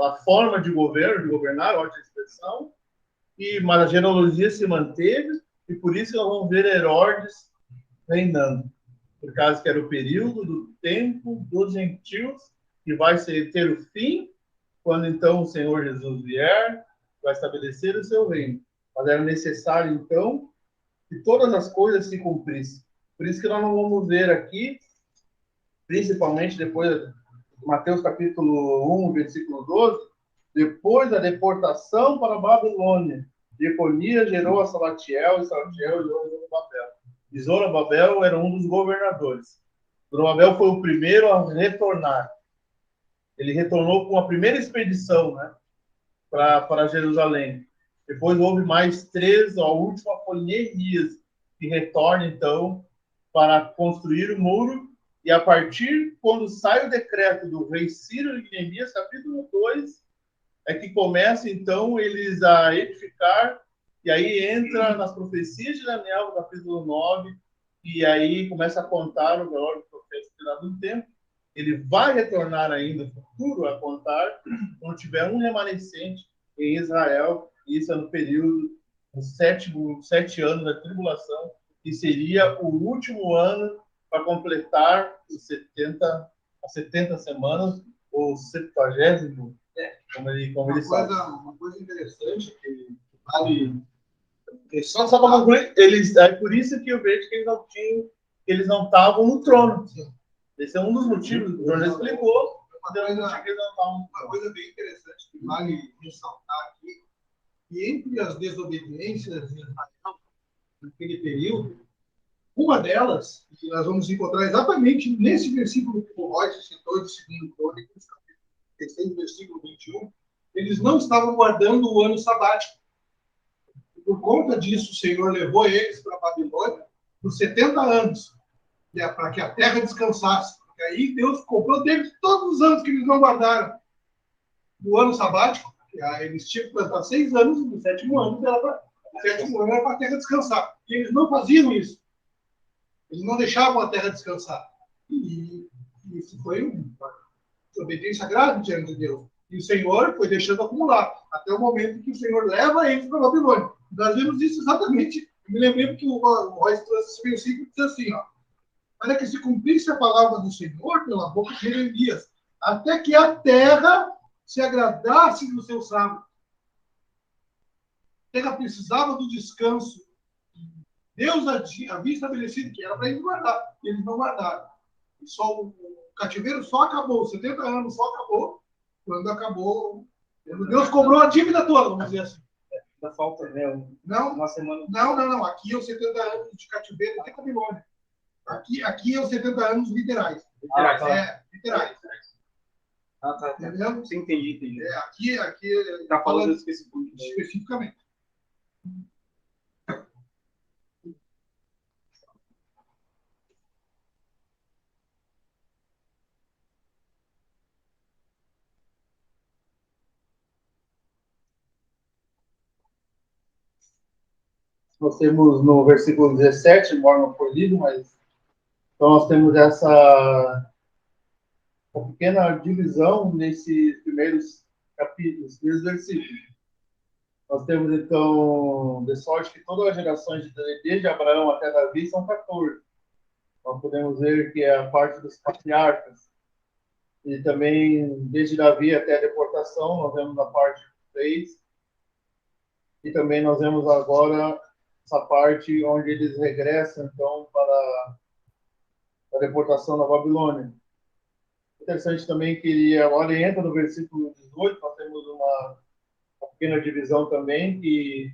a forma de governo, de governar, ótima expressão, mas a genealogia se manteve, e por isso nós vamos ver Herodes reinando, por causa que era o período do tempo dos gentios, que vai ter o fim, quando então o Senhor Jesus vier, vai estabelecer o seu reino. Mas era necessário, então, que todas as coisas se cumprissem. Por isso que nós não vamos ver aqui, principalmente depois de Mateus capítulo 1, versículo 12, depois da deportação para a Babilônia, Jeconias gerou a Salatiel, e Salatiel gerou a Zorobabel. E Zorobabel era um dos governadores. Zorobabel foi o primeiro a retornar. Ele retornou com a primeira expedição, né, para Jerusalém. Depois houve mais 3, a última foi Neemias, que retorna, então, para construir o muro. E a partir, quando sai o decreto do rei Ciro e Neemias, capítulo 2, é que começa, então, eles a edificar, e aí entra nas profecias de Daniel, capítulo 9, e aí começa a contar o valor do profeta tirado do tempo. Ele vai retornar ainda no futuro a contar quando tiver um remanescente em Israel, e isso é no período dos 7 anos da tribulação, que seria o último ano para completar as 70 semanas, ou 70º, como ele sabe. Uma coisa interessante que vale. Só para concluir, é por isso que eu vejo que eles não estavam no trono. Esse é um dos motivos que o Jornal explicou. Uma coisa bem interessante que vale ressaltar aqui, que entre as desobediências de Israel naquele período, uma delas, que nós vamos encontrar exatamente nesse versículo que o Royce citou, de 2 Crônicas, capítulo 16, versículo 21, eles não estavam guardando o ano sabático. Por conta disso, o Senhor levou eles para a Babilônia por 70 anos, para que a terra descansasse. E aí Deus cobrou deles todos os anos que eles não guardaram o ano sabático. Eles tinham que plantar 6 anos, e no 7º ano era para a terra descansar. E eles não faziam isso. Eles não deixavam a terra descansar. E isso foi uma desobediência grave diante de Deus. E o Senhor foi deixando acumular, até o momento que o Senhor leva eles para a Babilônia. Nós vemos isso exatamente. Eu me lembrei que o Royce trouxe esse versículo que diz assim, ó, para que se cumprisse a palavra do Senhor pela boca de Jeremias, até que a terra se agradasse do seu sábado. A terra precisava do descanso. Deus havia estabelecido que era para eles guardar, e eles não guardaram. E só o cativeiro só acabou, 70 anos só acabou, quando acabou. Deus cobrou a dívida toda, vamos dizer assim. Da falta, né? Uma semana. Não. Aqui é os 70 anos de cativeiro de Babilônia. Aqui é os 70 anos literais. Literais. Tá. Entendeu? Sim, entendi. Aqui Tá falando especificamente. Especificamente. Nós temos no versículo 17, embora não foi lido, mas então nós temos essa pequena divisão nesses primeiros capítulos, primeiros versículos. Nós temos, então, de sorte que todas as gerações desde Abraão até Davi são 14. Nós podemos ver que é a parte dos patriarcas. E também, desde Davi até a deportação, nós vemos a parte 3. E também nós vemos agora essa parte onde eles regressam, então, para a deportação na Babilônia. Interessante também que agora entra no versículo 18, nós temos uma uma pequena divisão também, que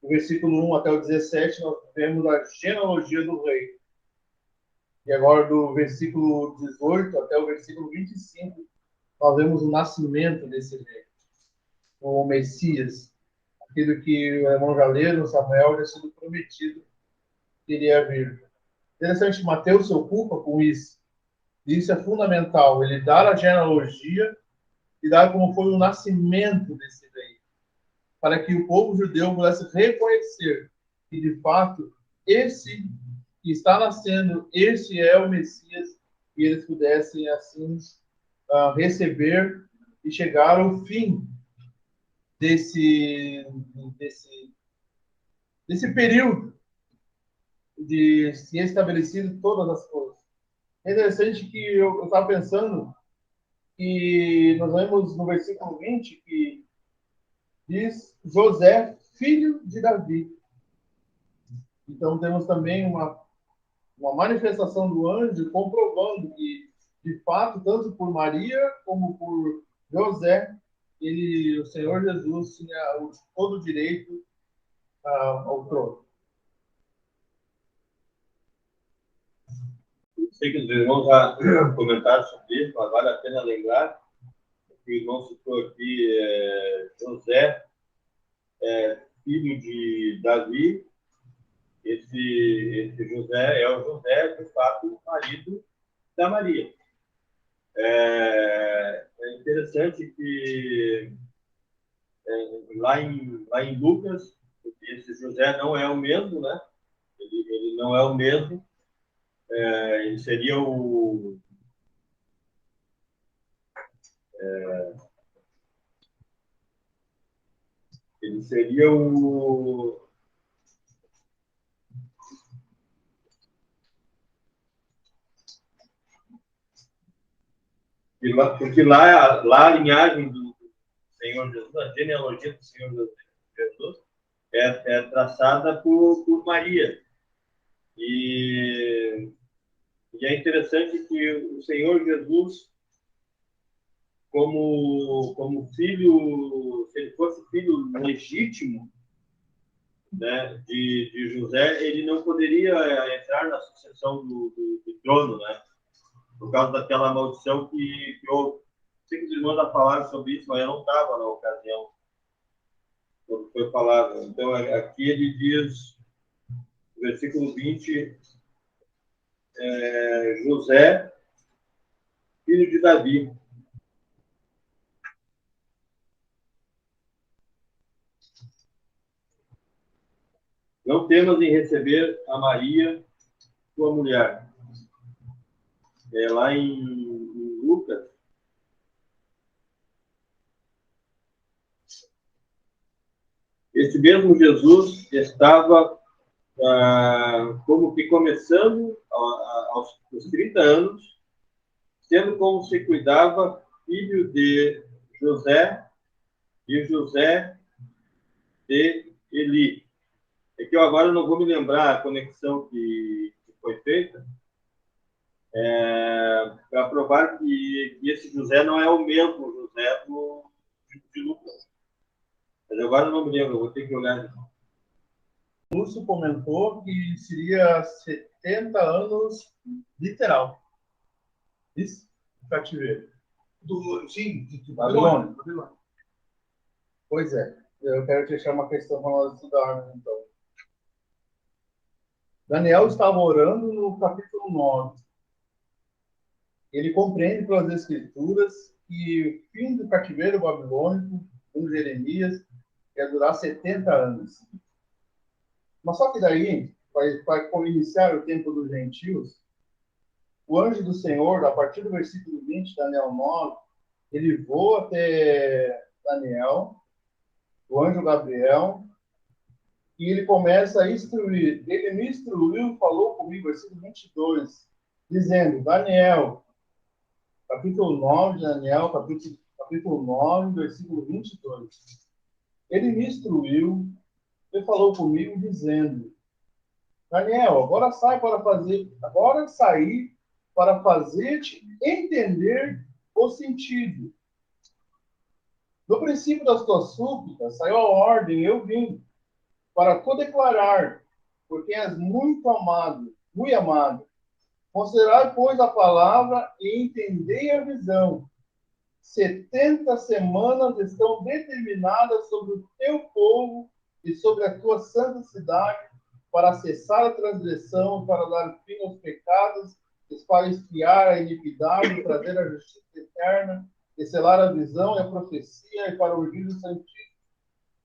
do versículo 1 até o 17 nós vemos a genealogia do rei. E agora do versículo 18 até o versículo 25, nós vemos o nascimento desse rei, o Messias, aquilo que o irmão já leu no Samuel, já sido prometido que iria vir. Interessante, Mateus se ocupa com isso. Isso é fundamental, ele dá a genealogia e dá como foi o nascimento desse rei, para que o povo judeu pudesse reconhecer que, de fato, esse que está nascendo, esse é o Messias, e eles pudessem, assim, receber e chegar ao fim desse período de se estabelecido todas as coisas. É interessante que eu estava pensando que nós vemos no versículo 20 que diz José, filho de Davi. Então temos também uma manifestação do anjo comprovando que, de fato, tanto por Maria como por José, o Senhor Jesus tinha todo o direito ao trono. Sei que os irmãos já comentaram sobre isso, mas vale a pena lembrar que o irmão citou aqui José, filho de Davi. Esse José é o José, de fato, marido da Maria. É interessante que lá em Lucas, esse José não é o mesmo, né? Ele não é o mesmo. Ele seria o porque lá a linhagem do Senhor Jesus, a genealogia do Senhor Jesus é traçada por Maria. E é interessante que o Senhor Jesus, como filho, se ele fosse filho legítimo, né, de José, ele não poderia entrar na sucessão do trono, né, por causa daquela maldição que houve. Sei que os irmãos já falaram sobre isso, mas eu não estava na ocasião quando foi falado. Então, aqui ele diz, no versículo 20, José, filho de Davi. Não temas em receber a Maria, tua mulher. Lá em Lucas, esse mesmo Jesus estava como que começando aos 30 anos, sendo como se cuidava filho de José e José de Eli. É que eu agora não vou me lembrar a conexão que foi feita, para provar que esse José não é o mesmo José de Lucas. Mas agora eu não me lembro, eu vou ter que olhar. O Lúcio comentou que seria 70 anos literal. Isso? Cativeiro. Sim, de Babilônia. Pois é. Eu quero deixar uma questão para nós estudarmos, então. Daniel estava orando no capítulo 9. Ele compreende pelas Escrituras que o fim do cativeiro babilônico, com Jeremias, ia durar 70 anos. Mas só que daí, para iniciar o tempo dos gentios, o anjo do Senhor, a partir do versículo 20, Daniel 9, ele voa até Daniel, o anjo Gabriel, e ele começa a instruir. Ele me instruiu, falou comigo, versículo 22, dizendo, Daniel, capítulo 9 de Daniel, capítulo 9, versículo 22. Ele me instruiu, ele falou comigo, dizendo, Daniel, agora sair para fazer-te entender o sentido. No princípio das tuas súplicas saiu a ordem, eu vim, para tu declarar, porque és muito amado. Considerai, pois, a palavra e entendei a visão. 70 semanas estão determinadas sobre o teu povo e sobre a tua santa cidade, para cessar a transgressão, para dar fim aos pecados, para expiar a iniquidade, trazer a justiça eterna, e selar a visão e a profecia, e para ungir o santíssimo.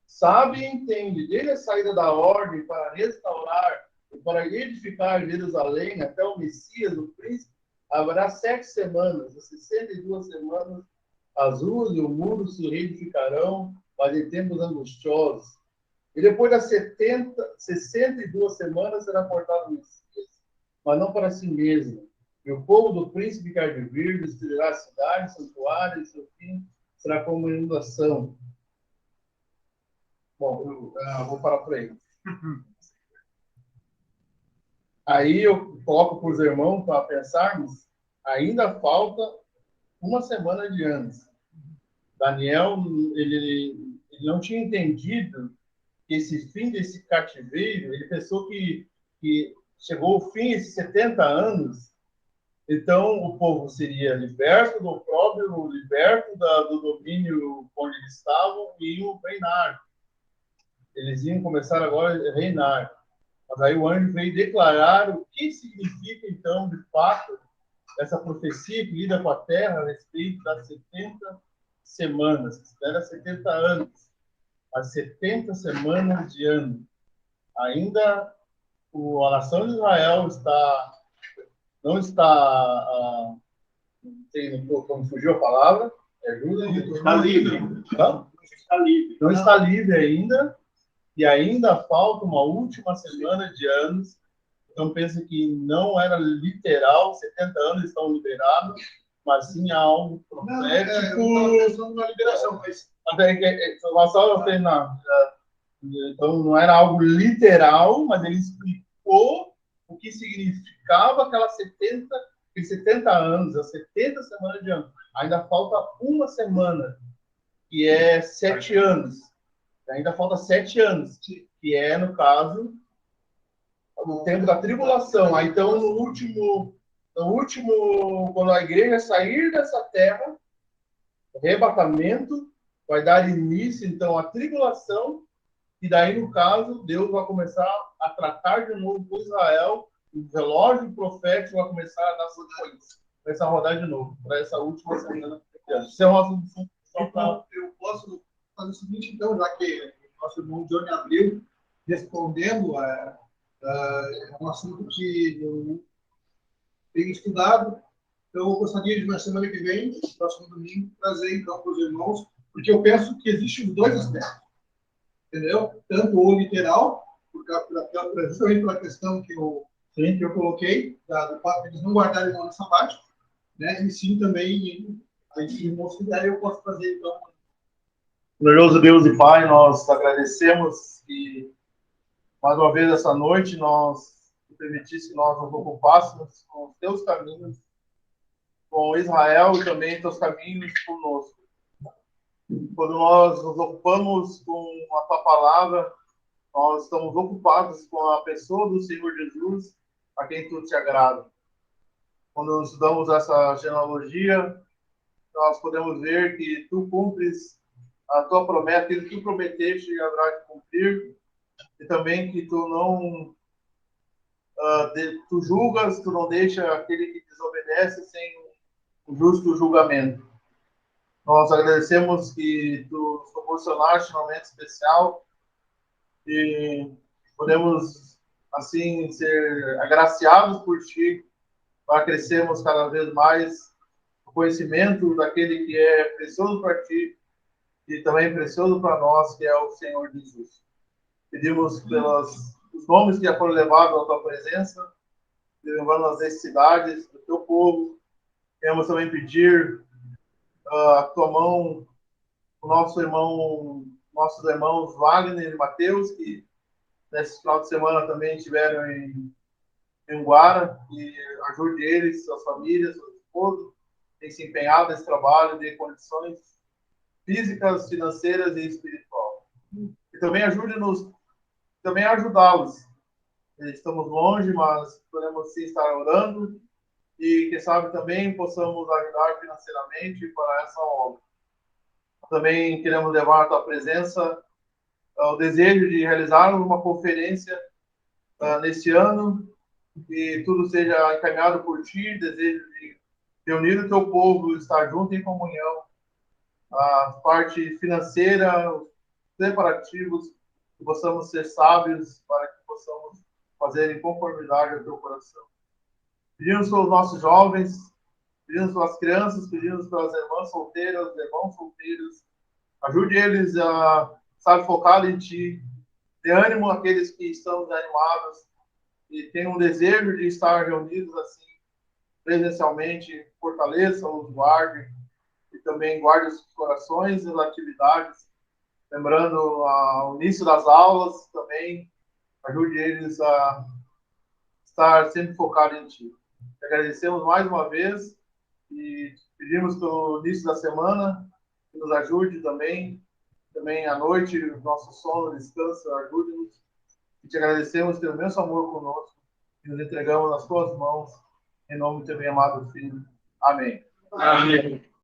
Sabe e entende, desde a saída da ordem para restaurar e para edificar Jerusalém até o Messias, o príncipe, haverá 7 semanas, as 62 semanas, as ruas e o muro se reedificarão, mas em tempos angustiosos. E depois das 62 semanas será cortado o Messias, mas não para si mesmo. E o povo do príncipe que há de vir destruirá a cidade, santuário, e seu fim será como inundação. Bom, eu vou parar por aí. Aí eu coloco para os irmãos para pensarmos, ainda falta uma semana de anos. Daniel, ele não tinha entendido que esse fim desse cativeiro, ele pensou que chegou o fim, esses 70 anos, então o povo seria liberto do opróbrio, liberto do domínio onde eles estavam e iam reinar. Eles iam começar agora a reinar. Mas aí o anjo veio declarar o que significa, então, de fato, essa profecia que lida com a terra a respeito das 70 semanas, que não era 70 anos, as 70 semanas de ano. Ainda a nação de Israel não está, como fugiu a palavra, Está livre. Não está livre ainda, e ainda falta uma última semana de anos. Então, pensa que não era literal, 70 anos estão liberados, mas sim algo profético. Uma liberação, mas... Então, não era algo literal, mas ele explicou o que significava aqueles 70 anos, as 70 semanas de ano. Ainda falta uma semana, que é 7 anos. Ainda falta 7 anos, que é, no caso, o tempo da tribulação. Aí, então, no último, quando a igreja sair dessa terra, arrebatamento, vai dar início, então, à tribulação, e daí, no caso, Deus vai começar a tratar de novo com Israel, o relógio profético vai começar a dar sequência, começar a rodar de novo, para essa última semana. Isso é um assunto só para... Eu posso fazer o seguinte, então, já que o nosso irmão Johnny abriu, respondendo, é um assunto que eu tenho estudado, então eu gostaria de, na semana que vem, próximo domingo, trazer, então, para os irmãos, porque eu penso que existem os dois aspectos, entendeu? Tanto o literal, justamente pela questão que eu coloquei, do fato de eles não guardarem o ano sabático, né? E sim também, aí, se irmãos quiserem, eu posso fazer, então. Glorioso Deus e Pai, nós agradecemos que, mais uma vez, essa noite, nós permitisse que nós nos ocupássemos com os teus caminhos, com Israel e também teus caminhos conosco. Quando nós nos ocupamos com a tua palavra, nós estamos ocupados com a pessoa do Senhor Jesus, a quem tu te agrada. Quando nós estudamos essa genealogia, nós podemos ver que tu cumpres a tua promessa, aquilo que tu prometeste haverá de cumprir, e também que tu não tu julgas, tu não deixa aquele que desobedece sem um justo julgamento. Nós agradecemos que tu nos proporcionaste um momento especial e podemos, assim, ser agraciados por ti para crescermos cada vez mais no conhecimento daquele que é precioso para ti e também precioso para nós, que é o Senhor Jesus. Pedimos pelos os nomes que já foram levados à tua presença, levando as necessidades do teu povo. Queremos também pedir a tua mão, o nossos irmãos Wagner e Mateus, que nesse final de semana também estiveram em Guara, e ajude eles, suas famílias, seus esposos, tem se empenhado nesse trabalho, dê condições físicas, financeiras e espiritual. E também ajude-nos, também a ajudá-los. Estamos longe, mas podemos sim estar orando e, quem sabe, também possamos ajudar financeiramente para essa obra. Também queremos levar a tua presença, o desejo de realizar uma conferência neste ano, que tudo seja encaminhado por ti, desejo de reunir o teu povo, estar junto em comunhão, a parte financeira, os preparativos, que possamos ser sábios para que possamos fazer em conformidade ao teu coração. Pedimos pelos nossos jovens, pedimos pelas crianças, pedimos pelas irmãs solteiras, irmãos solteiros. Ajude eles a estar focados em ti. Dê ânimo àqueles que estão desanimados e têm um desejo de estar reunidos assim, presencialmente. Fortaleça-os, guarde e também guarde os corações e as atividades. Lembrando o início das aulas também, ajude eles a estar sempre focados em ti. Agradecemos mais uma vez e pedimos pelo início da semana que nos ajude também à noite, o nosso sono, descanso, ajude-nos. E te agradecemos pelo imenso amor conosco e nos entregamos nas tuas mãos, em nome do teu bem amado Filho. Amém. Amém.